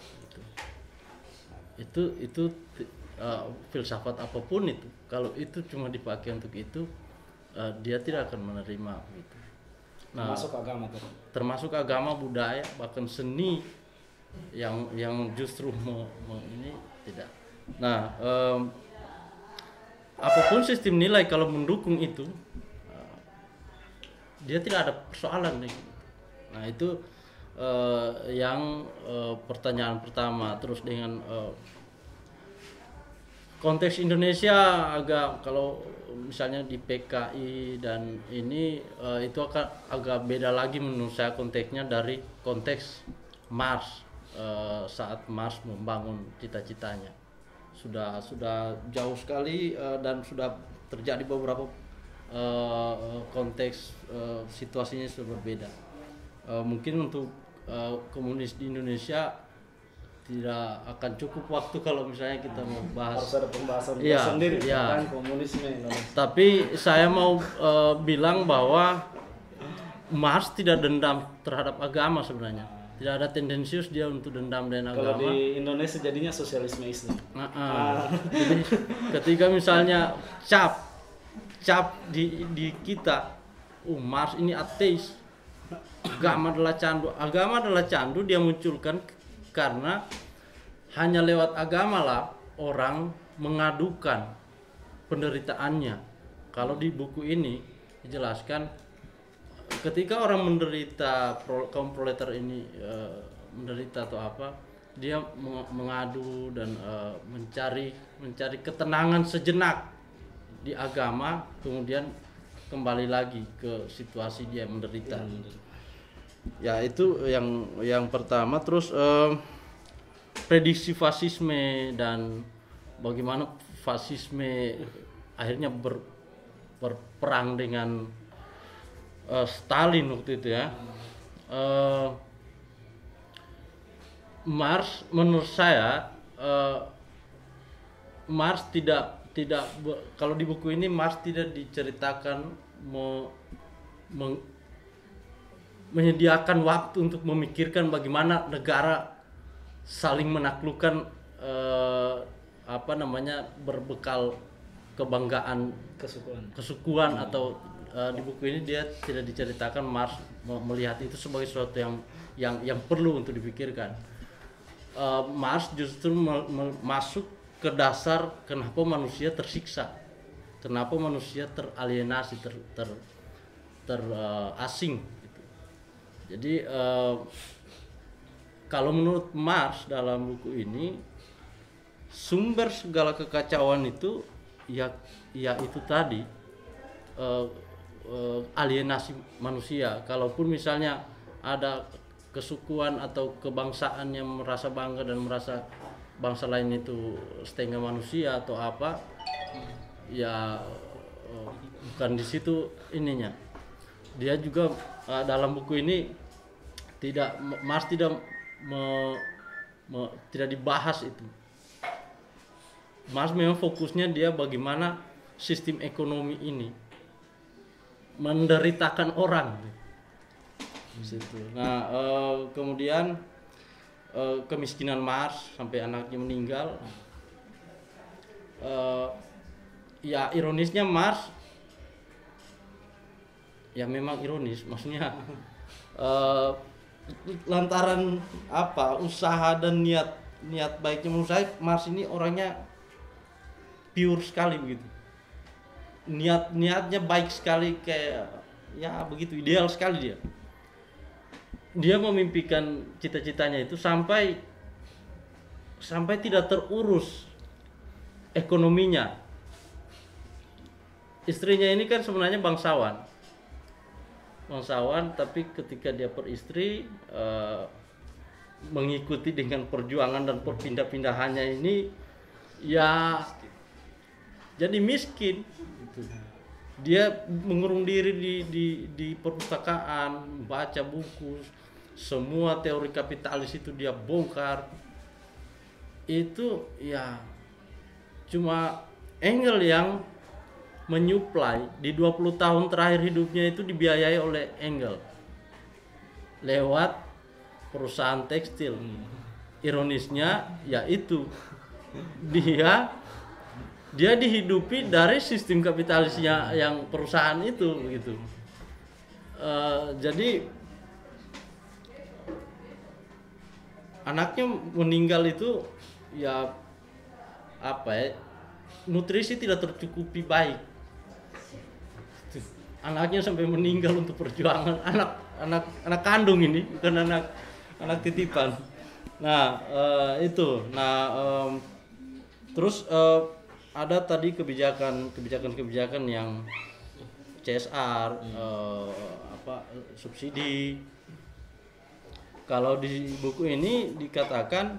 B: itu filsafat apapun itu, kalau itu cuma dipakai untuk itu, dia tidak akan menerima gitu. Nah,
A: Masuk agama tuh.
B: termasuk agama, budaya, bahkan seni yang justru ini tidak. Nah, apapun sistem nilai kalau mendukung itu, dia tidak ada persoalan nih. Nah itu yang pertanyaan pertama. Terus dengan konteks Indonesia agak, kalau misalnya di PKI dan ini itu akan agak beda lagi menurut saya konteksnya dari konteks Mars. Saat Mars membangun cita-citanya sudah jauh sekali dan sudah terjadi beberapa konteks situasinya sudah berbeda. Mungkin untuk komunis di Indonesia tidak akan cukup waktu kalau misalnya kita mau bahas.
A: Harus ada pembahasan
B: Iya,
A: sendiri
B: iya.
A: tentang komunisme Indonesia.
B: Tapi saya mau bilang bahwa Mars tidak dendam terhadap agama sebenarnya. Tidak ada tendensius dia untuk dendam dengan
A: Kalau
B: agama.
A: di Indonesia jadinya sosialisme Islam.
B: Jadi ketika misalnya cap di kita, Mars ini ateis, agama adalah candu, dia munculkan karena hanya lewat agama lah orang mengadukan penderitaannya. Kalau di buku ini dijelaskan ketika orang menderita, kaum proletar ini menderita atau apa, dia mengadu dan mencari ketenangan sejenak di agama, kemudian kembali lagi ke situasi dia menderita. Ya itu yang pertama. Terus prediksi fasisme dan bagaimana fasisme akhirnya berperang dengan Stalin waktu itu ya. Mars menurut saya Mars tidak kalau di buku ini Mars tidak diceritakan menyediakan waktu untuk memikirkan bagaimana negara saling menaklukkan berbekal kebanggaan kesukuan atau di buku ini dia tidak diceritakan Mars melihat itu sebagai sesuatu yang perlu untuk dipikirkan. Mars justru masuk ke dasar kenapa manusia tersiksa, kenapa manusia teralienasi, terasing gitu. Jadi kalau menurut Mars dalam buku ini sumber segala kekacauan itu ya itu tadi alienasi manusia. Kalaupun misalnya ada kesukuan atau kebangsaan yang merasa bangga dan merasa bangsa lain itu setengah manusia atau apa, ya bukan di situ ininya. Dia juga dalam buku ini Mars tidak dibahas itu. Mars memang fokusnya dia bagaimana sistem ekonomi ini menderitakan orang. Situ. Nah, kemudian kemiskinan Mars sampai anaknya meninggal. Ya ironisnya Mars, ya memang ironis, maksudnya lantaran usaha dan niat baiknya, menurut saya Mars ini orangnya pure sekali begitu. Niatnya baik sekali, kayak ya begitu, ideal sekali dia memimpikan cita-citanya itu sampai tidak terurus ekonominya. Istrinya ini kan sebenarnya bangsawan, tapi ketika dia beristri mengikuti dengan perjuangan dan perpindah-pindahannya ini, ya jadi miskin. Dia mengurung diri di perpustakaan, baca buku, semua teori kapitalis itu dia bongkar. Itu ya cuma Engel yang menyuplai. Di 20 tahun terakhir hidupnya itu dibiayai oleh Engel lewat perusahaan tekstil. Ironisnya yaitu dia dihidupi dari sistem kapitalisnya yang perusahaan itu begitu. Jadi anaknya meninggal itu ya apa ya, nutrisi tidak tercukupi baik. Anaknya sampai meninggal untuk perjuangan, anak kandung ini, bukan anak titipan. Nah itu. Terus ada tadi kebijakan yang CSR, subsidi. Kalau di buku ini dikatakan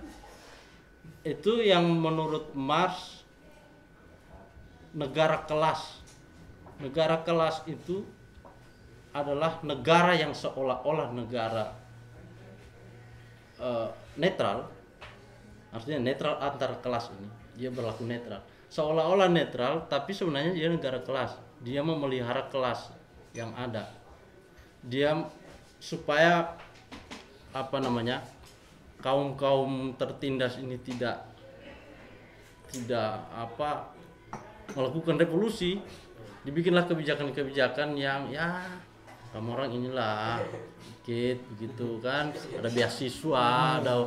B: itu yang menurut Marx negara kelas. Negara kelas itu adalah negara yang seolah-olah negara netral, artinya netral antar kelas ini, dia berlaku netral, seolah-olah netral, tapi sebenarnya dia negara kelas, dia memelihara kelas yang ada, dia supaya kaum tertindas ini tidak melakukan revolusi. Dibikinlah kebijakan-kebijakan yang ya kamu orang inilah dikit begitu kan, ada beasiswa, ada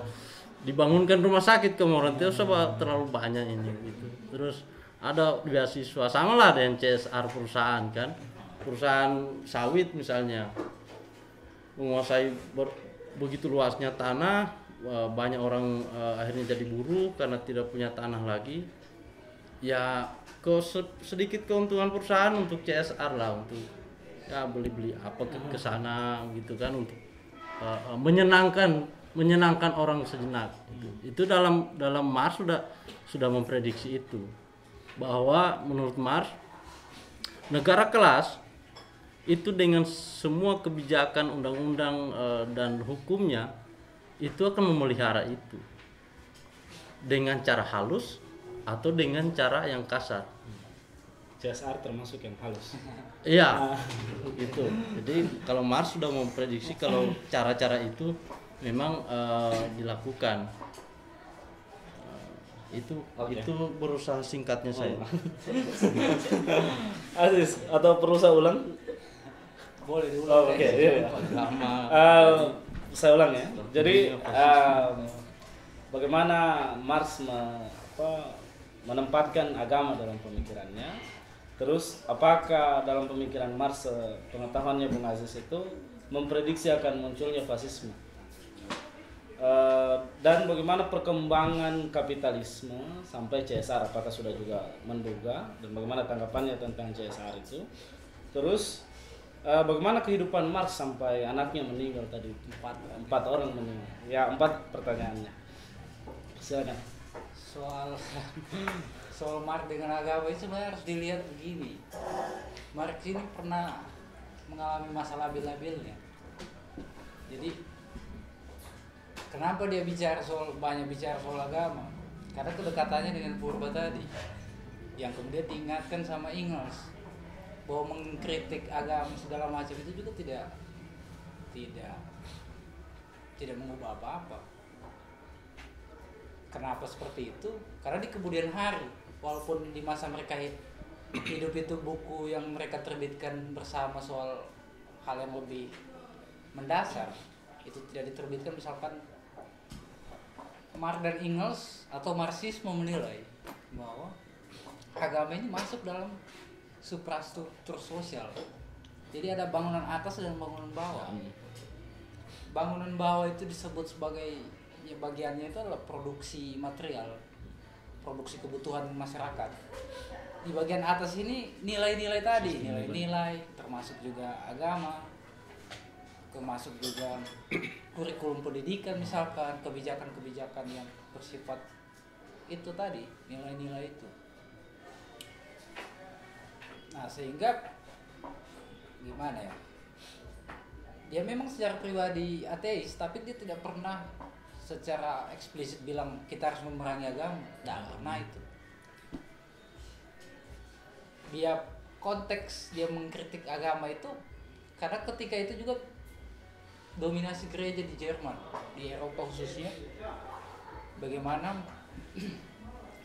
B: dibangunkan rumah sakit kamu orang itu terlalu banyak ini gitu. Terus ada beasiswa, sama lah dengan CSR perusahaan kan, perusahaan sawit misalnya menguasai begitu luasnya tanah, banyak orang akhirnya jadi buruh karena tidak punya tanah lagi. Ya sedikit keuntungan perusahaan untuk CSR lah, untuk ya beli apa ke sana gitu kan, untuk menyenangkan orang sejenak. Itu dalam Marx sudah memprediksi itu, bahwa menurut Marx negara kelas itu dengan semua kebijakan undang-undang dan hukumnya itu akan memelihara itu dengan cara halus atau dengan cara yang kasar.
A: CSR termasuk yang halus.
B: Iya, itu. Jadi kalau Marx sudah memprediksi kalau cara-cara itu memang dilakukan. Itu berusaha singkatnya saya.
A: Aziz, atau perlu saya ulang?
C: Boleh diulang.
A: Oke, iya. Saya ulang ya. Jadi bagaimana Marx menempatkan agama dalam pemikirannya. Terus apakah dalam pemikiran Marx, pengetahuannya Bung Aziz itu memprediksi akan munculnya fasisme, dan bagaimana perkembangan kapitalisme sampai CSR, apakah sudah juga menduga, dan bagaimana tanggapannya tentang CSR itu. Terus bagaimana kehidupan Marx sampai anaknya meninggal tadi, empat orang meninggal. Ya, 4 pertanyaannya. Silakan.
C: Soal Marx dengan agama itu sebenarnya harus dilihat begini. Marx ini pernah mengalami masa labil-labilnya. Jadi kenapa dia banyak bicara soal agama? Karena kedekatannya dengan Purba tadi, yang kemudian diingatkan sama Engels bahwa mengkritik agama segala macam itu juga tidak mengubah apa-apa. Kenapa seperti itu? Karena di kemudian hari, walaupun di masa mereka hidup itu buku yang mereka terbitkan bersama soal hal yang lebih mendasar itu tidak diterbitkan. Misalkan Marx dan Engels atau Marxisme menilai bahwa agama ini masuk dalam suprastruktur sosial. Jadi ada bangunan atas dan bangunan bawah. Bangunan bawah itu disebut sebagai, ya bagiannya itu adalah produksi material, produksi kebutuhan masyarakat. Di bagian atas ini nilai-nilai tadi, nilai-nilai termasuk juga agama, termasuk juga kurikulum pendidikan misalkan, kebijakan-kebijakan yang bersifat itu tadi, nilai-nilai itu. Nah, sehingga gimana ya? Dia memang secara pribadi ateis, tapi dia tidak pernah secara eksplisit bilang kita harus memerangi agama. Tidak pernah itu. Dia konteks dia mengkritik agama itu karena ketika itu juga dominasi gereja di Jerman, di Eropa khususnya, bagaimana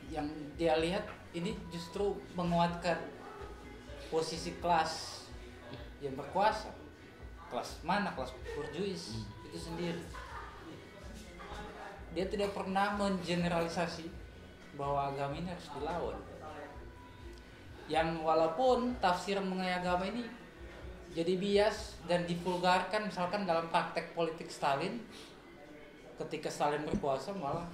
C: yang dia lihat ini justru menguatkan posisi kelas yang berkuasa. kelas mana, kelas borjuis itu sendiri. Dia tidak pernah mengeneralisasi bahwa agama ini harus dilawan. Yang walaupun tafsiran mengenai agama ini jadi bias dan divulgarkan, misalkan dalam praktek politik Stalin, ketika Stalin berkuasa malah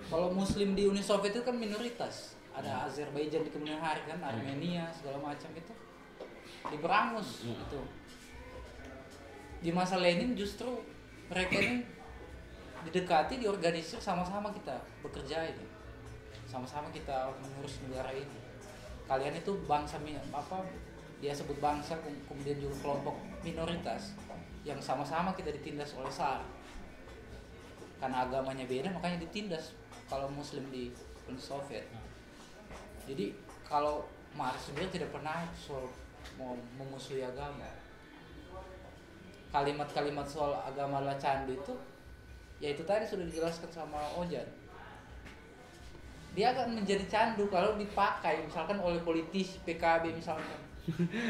C: kalau Muslim di Uni Soviet itu kan minoritas, ada Azerbaijan di kemudian hari kan, Armenia segala macam itu diberangus itu. Di masa Lenin justru mereka ini didekati, diorganisir, sama-sama kita bekerja ini, sama-sama kita mengurus negara ini. Kalian itu bangsa apa? Dia sebut bangsa, kemudian juga kelompok minoritas yang sama-sama kita ditindas oleh Tsar. Karena agamanya beda, makanya ditindas kalau Muslim di Uni Soviet. Jadi kalau Marx sendiri tidak pernah soal mau memusuhi agama. Kalimat-kalimat soal agama adalah candu itu, ya itu tadi sudah dijelaskan sama Ojan. Dia akan menjadi candu kalau dipakai misalkan oleh politisi PKB misalkan,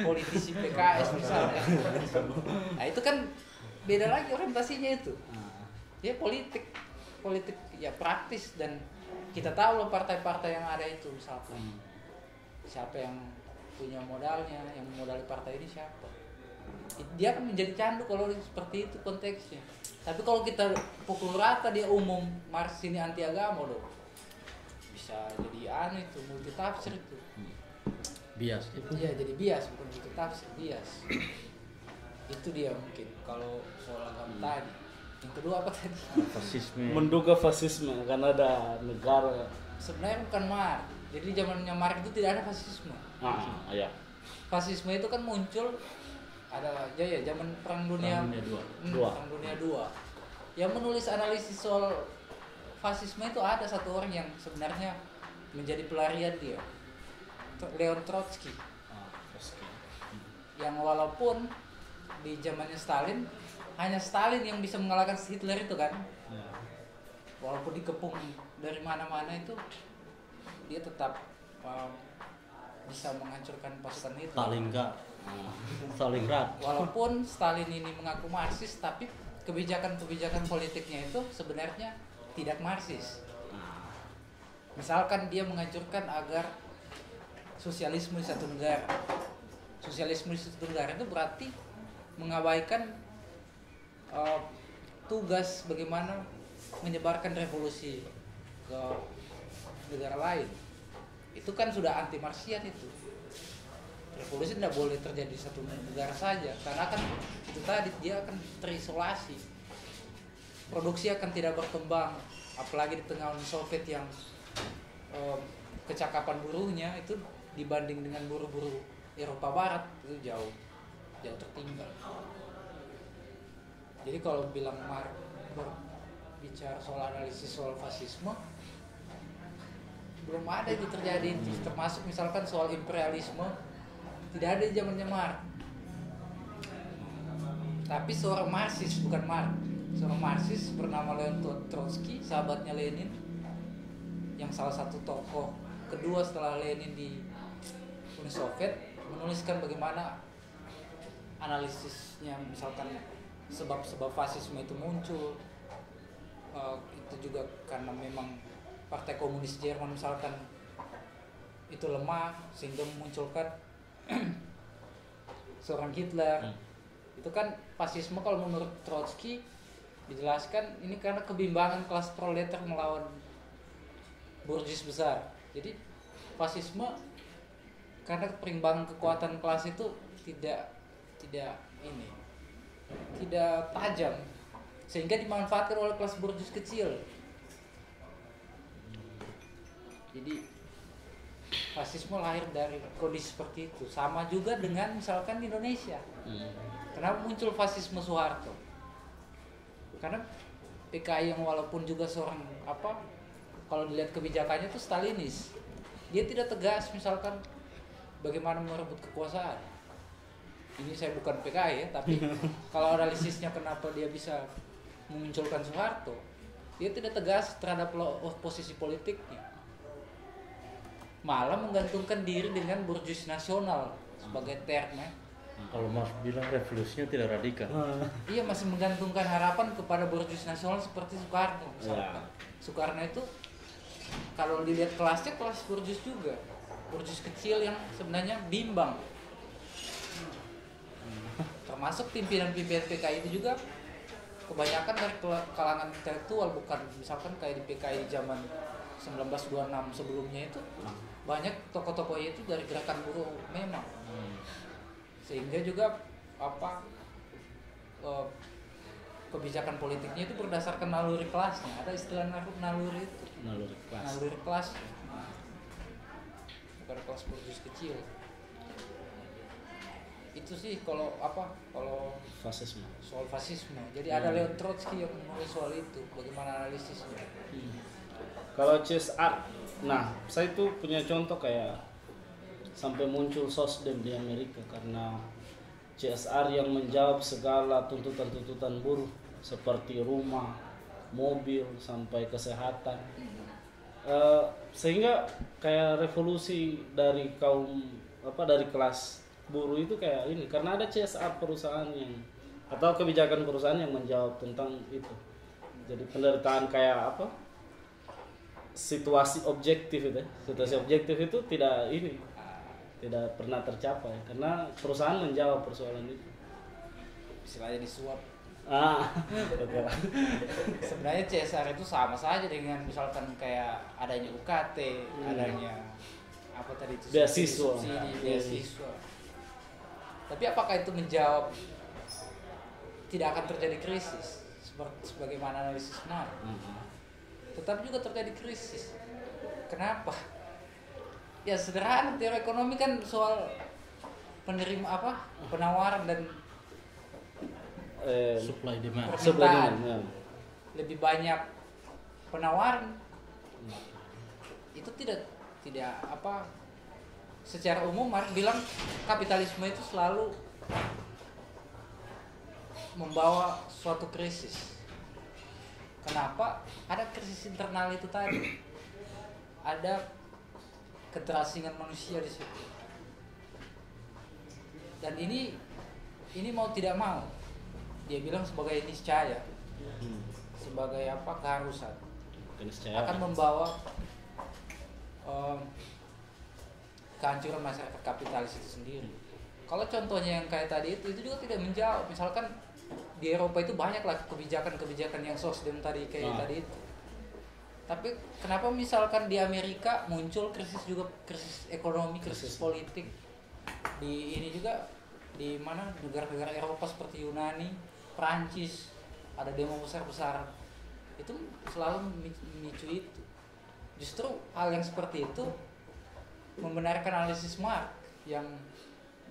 C: politisi PKS misalnya. Nah itu kan beda lagi orientasinya itu. Dia politik ya praktis, dan kita tahu loh partai-partai yang ada itu misalkan siapa yang punya modalnya, yang modali partai ini siapa. Dia akan menjadi candu kalau seperti itu konteksnya. Tapi kalau kita pukul rata dia umum Marx ini anti agama loh, bisa jadi aneh itu, multi tafsir itu.
B: Bias itu.
C: Iya jadi bias, bukan multi tafsir, bias. Itu dia mungkin kalau soal agama tadi. Yang kedua apa tadi?
B: Fasisme.
A: Menduga fasisme karena ada negara.
C: Sebenarnya bukan Marx. Jadi zamannya Marx itu tidak ada fasisme.
A: Iya.
C: Fasisme itu kan muncul ada ya zaman Perang Dunia
B: Dua.
C: Perang Dunia II. Yang menulis analisis soal fasisme itu ada satu orang yang sebenarnya menjadi pelarian dia, Leon Trotsky. Yang walaupun di zamannya Stalin hanya Stalin yang bisa mengalahkan Hitler itu kan, walaupun dikepung dari mana-mana itu dia tetap bisa menghancurkan pasukan Hitler.
B: Stalingrad.
C: Walaupun Stalin ini mengaku Marxis, tapi kebijakan-kebijakan politiknya itu sebenarnya tidak Marxis. Misalkan dia menghancurkan agar sosialisme di satu negara. Sosialisme di satu negara itu berarti mengabaikan tugas bagaimana menyebarkan revolusi ke negara lain. Itu kan sudah anti Marxian itu. Revolusi tidak boleh terjadi di satu negara saja, karena kan itu tadi dia akan terisolasi. Produksi akan tidak berkembang, apalagi di tengah Uni Soviet yang kecakapan buruhnya itu dibanding dengan buruh-buruh Eropa Barat itu jauh tertinggal. Jadi kalau bilang berbicara soal analisis soal fasisme, belum ada itu terjadi. Termasuk misalkan soal imperialisme, tidak ada di zamannya Marx. Tapi seorang Marxis, bukan Marx, seorang Marxis bernama Leon Trotsky, sahabatnya Lenin, yang salah satu tokoh kedua setelah Lenin di Uni Soviet, menuliskan bagaimana analisisnya, misalkan sebab-sebab fasisme itu muncul. Itu juga karena memang Partai Komunis Jerman misalkan itu lemah sehingga memunculkan seorang Hitler. Itu kan fasisme kalau menurut Trotsky dijelaskan ini karena kebimbangan kelas proletar melawan burjuis besar. Jadi fasisme karena perimbangan kekuatan kelas itu tidak tajam sehingga dimanfaatkan oleh kelas burjuis kecil. Jadi fasisme lahir dari kondisi seperti itu. Sama juga dengan misalkan di Indonesia. Kenapa muncul fasisme Soeharto? Karena PKI yang walaupun juga seorang kalau dilihat kebijakannya itu Stalinis, dia tidak tegas misalkan bagaimana merebut kekuasaan. Ini saya bukan PKI ya, tapi kalau analisisnya kenapa dia bisa memunculkan Soeharto, dia tidak tegas terhadap posisi politiknya, malah menggantungkan diri dengan burjuis nasional sebagai term
B: Kalau Marx bilang revolusinya tidak radikal.
C: Iya, masih menggantungkan harapan kepada borjuis nasional seperti Soekarno misalkan. Soekarno itu kalau dilihat kelasnya kelas borjuis juga, borjuis kecil yang sebenarnya bimbang. Termasuk pimpinan-pimpinan PKI itu juga kebanyakan dari kalangan intelektual, bukan misalkan kayak di PKI zaman 1926 sebelumnya itu banyak tokoh-tokohnya itu dari gerakan buruh memang. Sehingga juga kebijakan politiknya itu berdasarkan naluri kelasnya. Ada istilah naluri itu.
A: Naluri kelas.
C: Naluri kelas. Bukan kelas borjuis kecil. Itu sih kalau
A: Fasisme.
C: soal fasisme. Jadi ada Leon Trotsky yang menulis soal itu, bagaimana analisisnya.
A: Kalau CSR, nah saya tuh punya contoh kayak sampai muncul SOSDEM di Amerika karena CSR yang menjawab segala tuntutan-tuntutan buruh seperti rumah, mobil, sampai kesehatan. Sehingga kayak revolusi dari dari kelas buruh itu kayak ini karena ada CSR perusahaan yang atau kebijakan perusahaan yang menjawab tentang itu. Jadi penderitaan kayak situasi objektif itu tidak pernah tercapai karena perusahaan menjawab persoalan itu.
C: Istilahnya disuap.
A: Betul.
C: Sebenarnya CSR itu sama saja dengan misalkan kayak adanya UKT, adanya apa tadi itu
A: Beasiswa.
C: subsidi, beasiswa. Tapi apakah itu menjawab tidak akan terjadi krisis sebagaimana analisis Marx? Tetap juga terjadi krisis. Kenapa? Ya sederhana, teori ekonomi kan soal penawaran dan
B: Supply demand.
C: permintaan. Lebih banyak penawaran. Itu tidak secara umum Marx bilang kapitalisme itu selalu membawa suatu krisis. Kenapa? Ada krisis internal itu tadi. Ada keterasingan manusia di situ. Dan ini mau tidak mau, dia bilang sebagai niscaya, sebagai keharusan, akan membawa kehancuran masyarakat kapitalis itu sendiri. Kalau contohnya yang kayak tadi itu juga tidak menjawab. Misalkan di Eropa itu banyaklah kebijakan-kebijakan yang SOSDEM tadi kayak tadi itu. Tapi kenapa misalkan di Amerika muncul krisis ekonomi, krisis politik, di ini juga di mana negara-negara Eropa seperti Yunani, Prancis ada demo besar-besaran, itu selalu memicu itu. Justru hal yang seperti itu membenarkan analisis Marx yang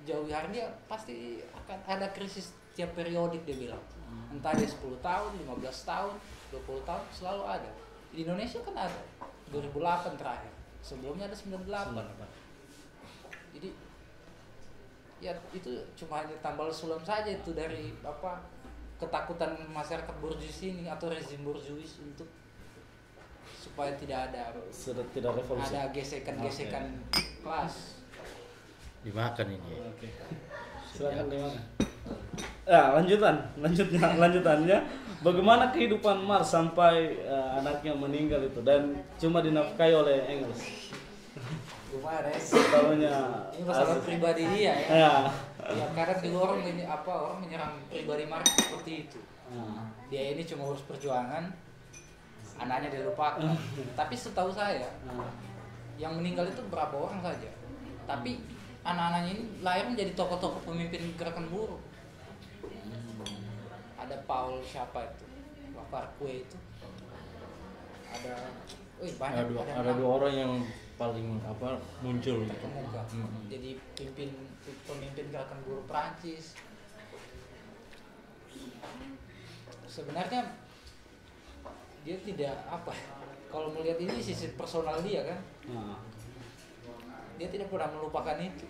C: jauh hari dia pasti akan ada krisis tiap periodik dia bilang. Entah dia 10 tahun, 15 tahun, 20 tahun selalu ada. Di Indonesia kan ada 2008 terakhir, sebelumnya ada 98. Jadi ya itu cuma hanya tambal sulam saja itu dari ketakutan masyarakat borjuis ini atau rezim borjuis untuk supaya tidak ada
A: revolusi.
C: Ada gesekan-gesekan kelas.
B: Dimakan ini.
A: Oke. Silakan gimana? Lanjutannya bagaimana kehidupan Marx sampai anaknya meninggal itu dan cuma dinafkahi oleh Engels.
C: Gimana ya?
A: Tahunya
C: Ini masalah pribadi dia ya. Ya kadang juga orang menyerang pribadi Marx seperti itu. Dia ini cuma urus perjuangan, anaknya dilupakan. Tapi setahu saya yang meninggal itu berapa orang saja. Tapi anak-anaknya ini lahir menjadi tokoh-tokoh pemimpin gerakan buruh. Ada Paul siapa itu, Lafargue itu, banyak.
B: Ada dua orang yang paling muncul
C: terkemuka. Jadi pemimpin gerakan buruh Prancis. Sebenarnya dia tidak kalau melihat ini sisi personal dia kan, dia tidak pernah melupakan itu.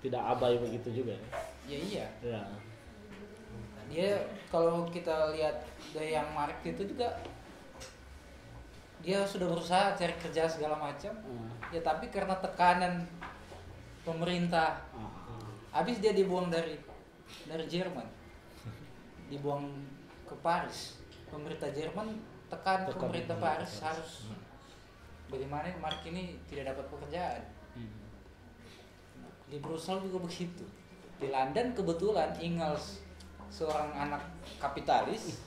A: Tidak abai begitu juga ya.
C: Ya iya.
A: Ya.
C: Dia kalau kita lihat dari yang Marx itu juga dia sudah berusaha cari kerja segala macam. Ya tapi karena tekanan pemerintah. Habis dia dibuang dari Jerman, dibuang ke Paris. Pemerintah Jerman tekan pemerintah Paris harus bagaimana Mark ini tidak dapat pekerjaan. Di Brussels juga begitu. Di London kebetulan Engels seorang anak kapitalis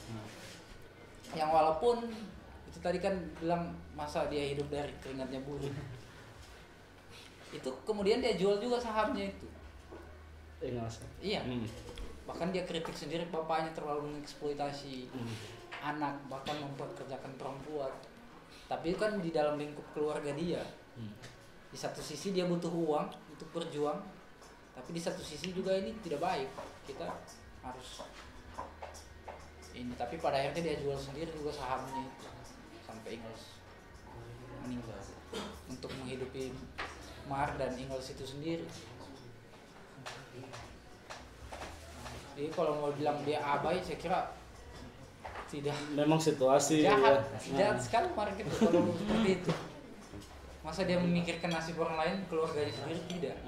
C: yang walaupun itu tadi kan bilang masa dia hidup dari keringatnya buruh, itu kemudian dia jual juga sahamnya itu. Iya. Bahkan dia kritik sendiri bapaknya terlalu mengeksploitasi anak, bahkan memperkerjakan perempuan. Tapi kan di dalam lingkup keluarga dia. Di satu sisi dia butuh uang untuk berjuang, tapi di satu sisi juga ini tidak baik. Kita harus ini, tapi pada akhirnya dia jual sendiri juga sahamnya itu sampai Engels meninggal untuk menghidupi Mar dan Engels itu sendiri. Jadi kalau mau bilang dia abai, saya kira tidak.
A: Memang situasi
C: jahat sekali market kalau seperti itu. Masa dia memikirkan nasib orang lain, keluarganya sendiri tidak.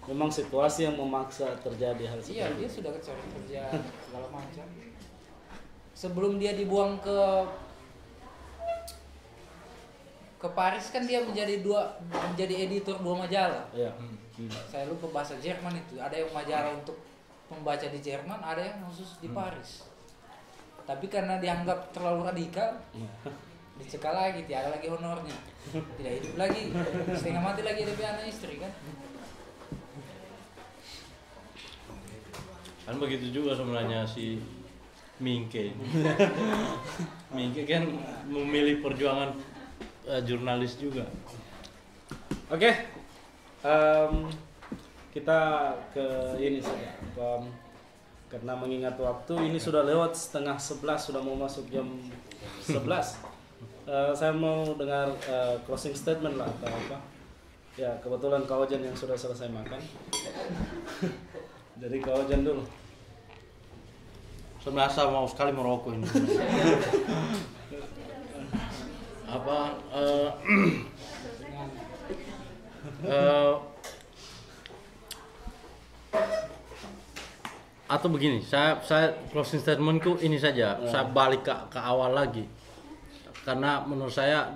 A: Memang situasi yang memaksa terjadi hal seperti
C: Iya, dia sudah cari kerja segala macam. Sebelum dia dibuang ke Paris kan dia menjadi editor 2 majalah.
A: Iya.
C: Saya lupa bahasa Jerman itu. Ada yang majalah untuk pembaca di Jerman, ada yang khusus di Paris. Tapi karena dianggap terlalu radikal, dicekal lagi, tiada lagi honornya, tidak hidup lagi, setengah mati lagi dia anak istri kan.
B: Kan begitu juga sebenarnya si Mingke. Mingke kan memilih perjuangan jurnalis juga.
A: Oke. Kita ke ini saja. Karena mengingat waktu ini sudah lewat setengah 11, sudah mau masuk jam 11. Saya mau dengar closing statement lah atau apa. Ya, kebetulan Kak Ojan yang sudah selesai makan. Dari Kak Ojan dulu.
B: Sebenarnya saya mau sekali merokok ini. Atau begini, saya closing statementku ini saja. Saya balik ke awal lagi, karena menurut saya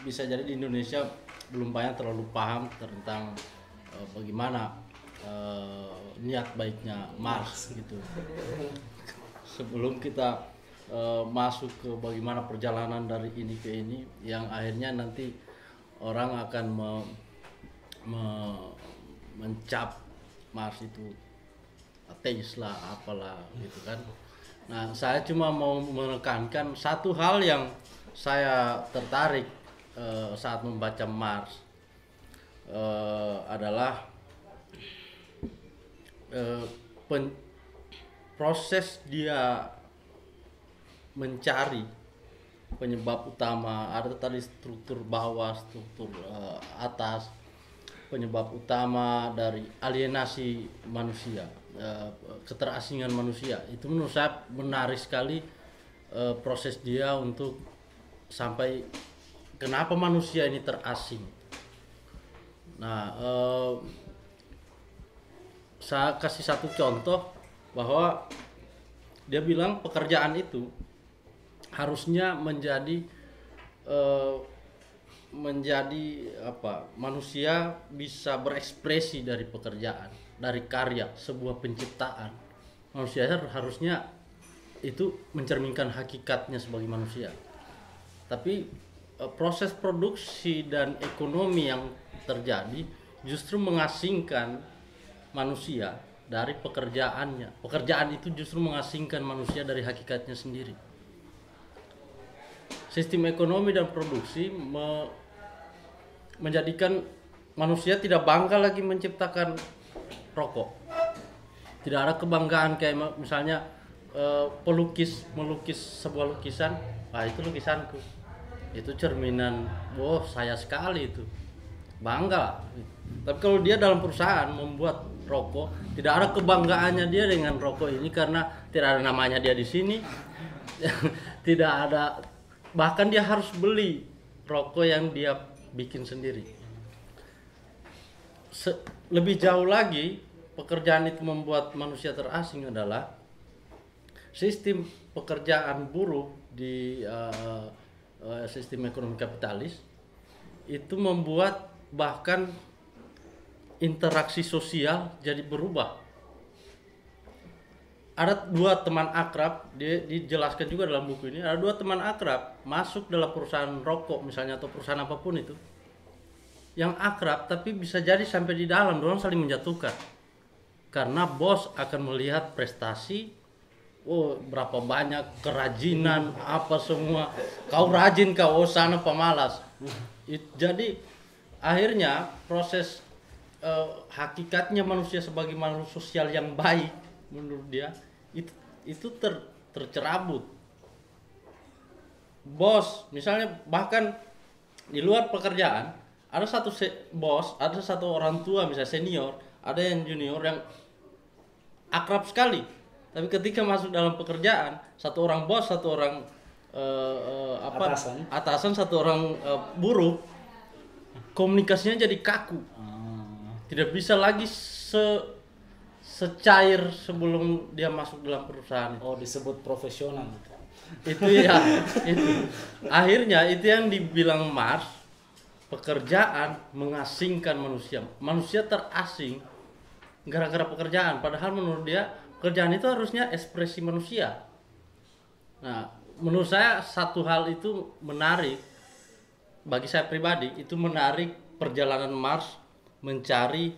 B: bisa jadi di Indonesia belum banyak terlalu paham tentang bagaimana niat baiknya Marx gitu. Sebelum kita masuk ke bagaimana perjalanan dari ini ke ini, yang akhirnya nanti orang akan mencap Marx itu ateis lah apalah gitu kan. Nah, saya cuma mau menekankan satu hal yang saya tertarik saat membaca Marx adalah proses dia mencari penyebab utama. Ada tadi struktur bawah, struktur atas, penyebab utama dari alienasi manusia, keterasingan manusia. Itu menurut saya menarik sekali, proses dia untuk sampai kenapa manusia ini terasing. Nah, saya kasih satu contoh bahwa dia bilang pekerjaan itu harusnya menjadi manusia bisa berekspresi dari pekerjaan, dari karya, sebuah penciptaan. Manusia harusnya itu mencerminkan hakikatnya sebagai manusia. Tapi proses produksi dan ekonomi yang terjadi justru mengasingkan manusia dari pekerjaannya. Pekerjaan itu justru mengasingkan manusia dari hakikatnya sendiri. Sistem ekonomi dan produksi menjadikan manusia tidak bangga lagi menciptakan rokok. Tidak ada kebanggaan kayak misalnya pelukis melukis sebuah lukisan, itu lukisanku, itu cerminan, saya sekali itu, bangga. Tapi kalau dia dalam perusahaan membuat rokok, tidak ada kebanggaannya dia dengan rokok ini karena tidak ada namanya dia di sini, tidak ada, bahkan dia harus beli rokok yang dia bikin sendiri. lebih jauh lagi, pekerjaan itu membuat manusia terasing adalah sistem pekerjaan buruh di sistem ekonomi kapitalis itu membuat bahkan interaksi sosial jadi berubah. Ada dua teman akrab, dijelaskan juga dalam buku ini, ada dua teman akrab masuk dalam perusahaan rokok misalnya atau perusahaan apapun itu, yang akrab tapi bisa jadi sampai di dalam dorang saling menjatuhkan karena bos akan melihat prestasi, oh berapa banyak kerajinan apa semua, kau rajin kau, oh sana pemalas. Jadi akhirnya proses hakikatnya manusia sebagai makhluk sosial yang baik menurut dia itu tercerabut. Bos misalnya bahkan di luar pekerjaan ada satu bos, ada satu orang tua misalnya senior, ada yang junior yang akrab sekali, tapi ketika masuk dalam pekerjaan satu orang bos, satu orang atasan, satu orang buruh, komunikasinya jadi kaku, tidak bisa lagi secair sebelum dia masuk dalam perusahaan.
A: Oh, disebut profesional.
B: Itu ya, itu. Akhirnya itu yang dibilang Marx, pekerjaan mengasingkan manusia. Manusia terasing gara-gara pekerjaan. Padahal menurut dia pekerjaan itu harusnya ekspresi manusia. Nah, menurut saya satu hal itu menarik. Bagi saya pribadi itu menarik perjalanan Marx mencari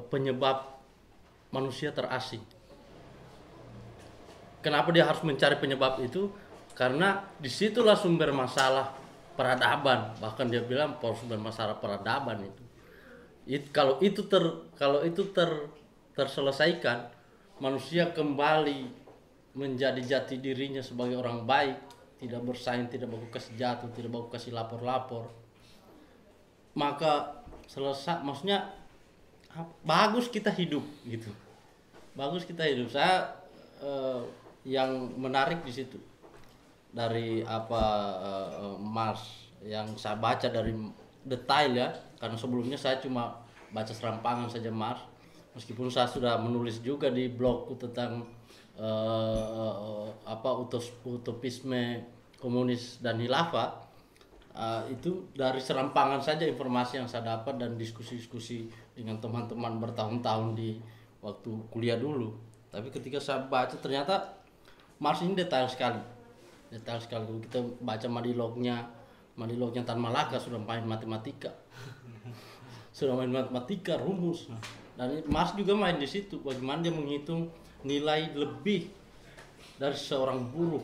B: penyebab manusia terasing. Kenapa dia harus mencari penyebab itu? Karena disitulah sumber masalah peradaban. Bahkan dia bilang sumber masalah peradaban itu. Kalau itu terselesaikan, manusia kembali menjadi jati dirinya sebagai orang baik, tidak bersaing, tidak baku kasih jatuh, tidak baku kasih lapor-lapor. Maka selesai, maksudnya bagus kita hidup gitu. Bagus kita hidup. Saya yang menarik di situ dari Marx yang saya baca dari detail ya, karena sebelumnya saya cuma baca serampangan saja Marx. Meskipun saya sudah menulis juga di blogku tentang utopisme komunis dan khilafah. Itu dari serampangan saja informasi yang saya dapat dan diskusi-diskusi dengan teman-teman bertahun-tahun di waktu kuliah dulu. Tapi ketika saya baca ternyata Marx ini detail sekali. Kalau kita baca Madilognya Tan Malaka sudah main matematika. Rumus. Dan Marx juga main di situ. Bagaimana dia menghitung nilai lebih dari seorang buruh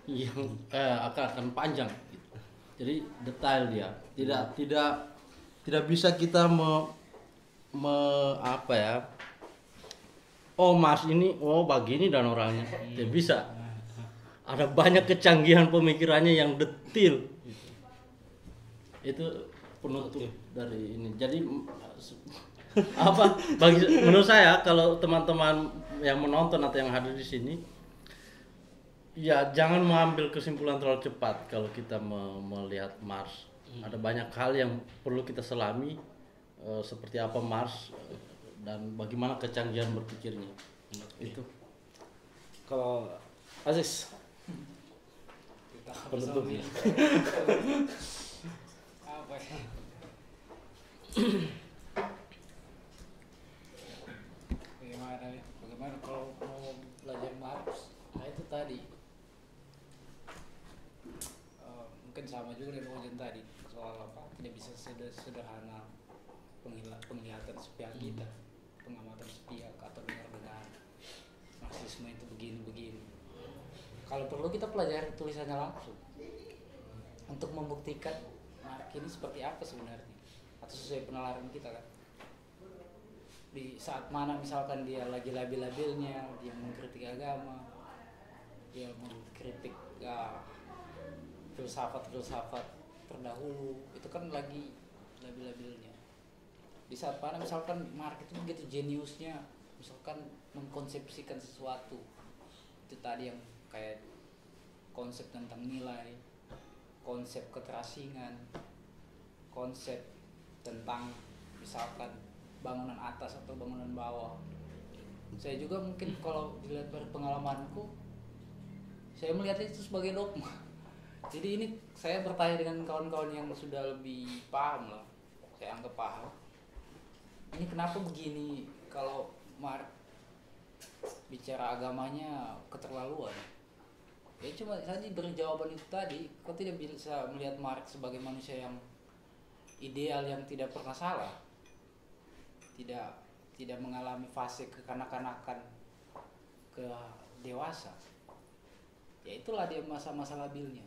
B: yang akan panjang. Jadi detail dia, tidak bisa kita Marx ini begini dan orangnya, tidak bisa. Ada banyak kecanggihan pemikirannya yang detil. Itu penutup dari ini. Jadi menurut saya kalau teman-teman yang menonton atau yang hadir di sini, ya jangan mengambil kesimpulan terlalu cepat kalau kita melihat Marx. Ada banyak hal yang perlu kita selami, seperti apa Marx dan bagaimana kecanggihan berpikirnya. Itu.
A: Kalau Aziz penutup.
C: Apa ya? Bagaimana kalau mau belajar Marx? Nah itu tadi mungkin sama juga dengan Ojen tadi soal tidak bisa sederhana penglihatan sepihak kita, pengamatan sepihak atau dengar Marxisme itu begini. Kalau perlu kita pelajari tulisannya langsung untuk membuktikan Marx ini seperti apa sebenarnya atau sesuai penalaran kita kan. Di saat mana misalkan dia lagi labil-labilnya, dia mengkritik agama, dia mengkritik filsafat terdahulu, itu kan lagi labil-labilnya. Di saat mana misalkan Marx itu begitu jeniusnya, misalkan mengkonsepsikan sesuatu, itu tadi yang kayak konsep tentang nilai, konsep keterasingan, konsep tentang misalkan bangunan atas atau bangunan bawah. Saya juga mungkin kalau dilihat dari pengalamanku, saya melihat itu sebagai dogma. Jadi ini saya bertanya dengan kawan-kawan yang sudah lebih paham lah, saya anggap paham. Ini kenapa begini kalau Marx bicara agamanya keterlaluan? Ya cuma tadi beri jawaban itu tadi, kau tidak bisa melihat Marx sebagai manusia yang ideal yang tidak pernah salah, tidak mengalami fase kekanak-kanakan ke dewasa. Ya itulah dia masa-masa labilnya.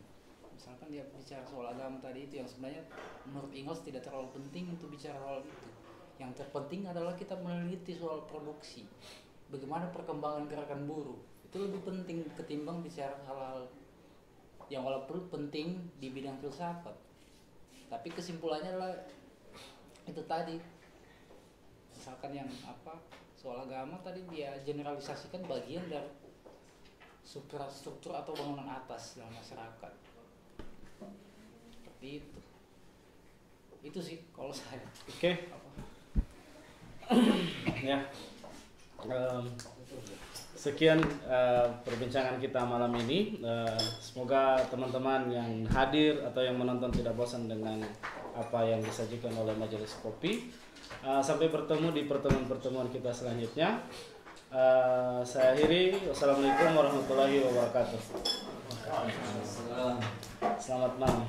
C: Misalkan dia bicara soal agama tadi itu yang sebenarnya menurut Engels tidak terlalu penting untuk bicara soal itu. Yang terpenting adalah kita meneliti soal produksi, bagaimana perkembangan gerakan buruh. Itu lebih penting ketimbang bicara hal-hal yang walaupun penting di bidang filsafat. Tapi kesimpulannya adalah itu tadi. Misalkan yang soal agama tadi dia generalisasikan bagian dari struktur atau bangunan atas dalam masyarakat. Seperti itu sih kalau saya.
A: Oke. Ya. Sekian perbincangan kita malam ini. Semoga teman-teman yang hadir atau yang menonton tidak bosan dengan apa yang disajikan oleh Majelis Kopi. Sampai bertemu di pertemuan-pertemuan kita selanjutnya. Saya akhiri. Wassalamualaikum warahmatullahi wabarakatuh. Selamat malam.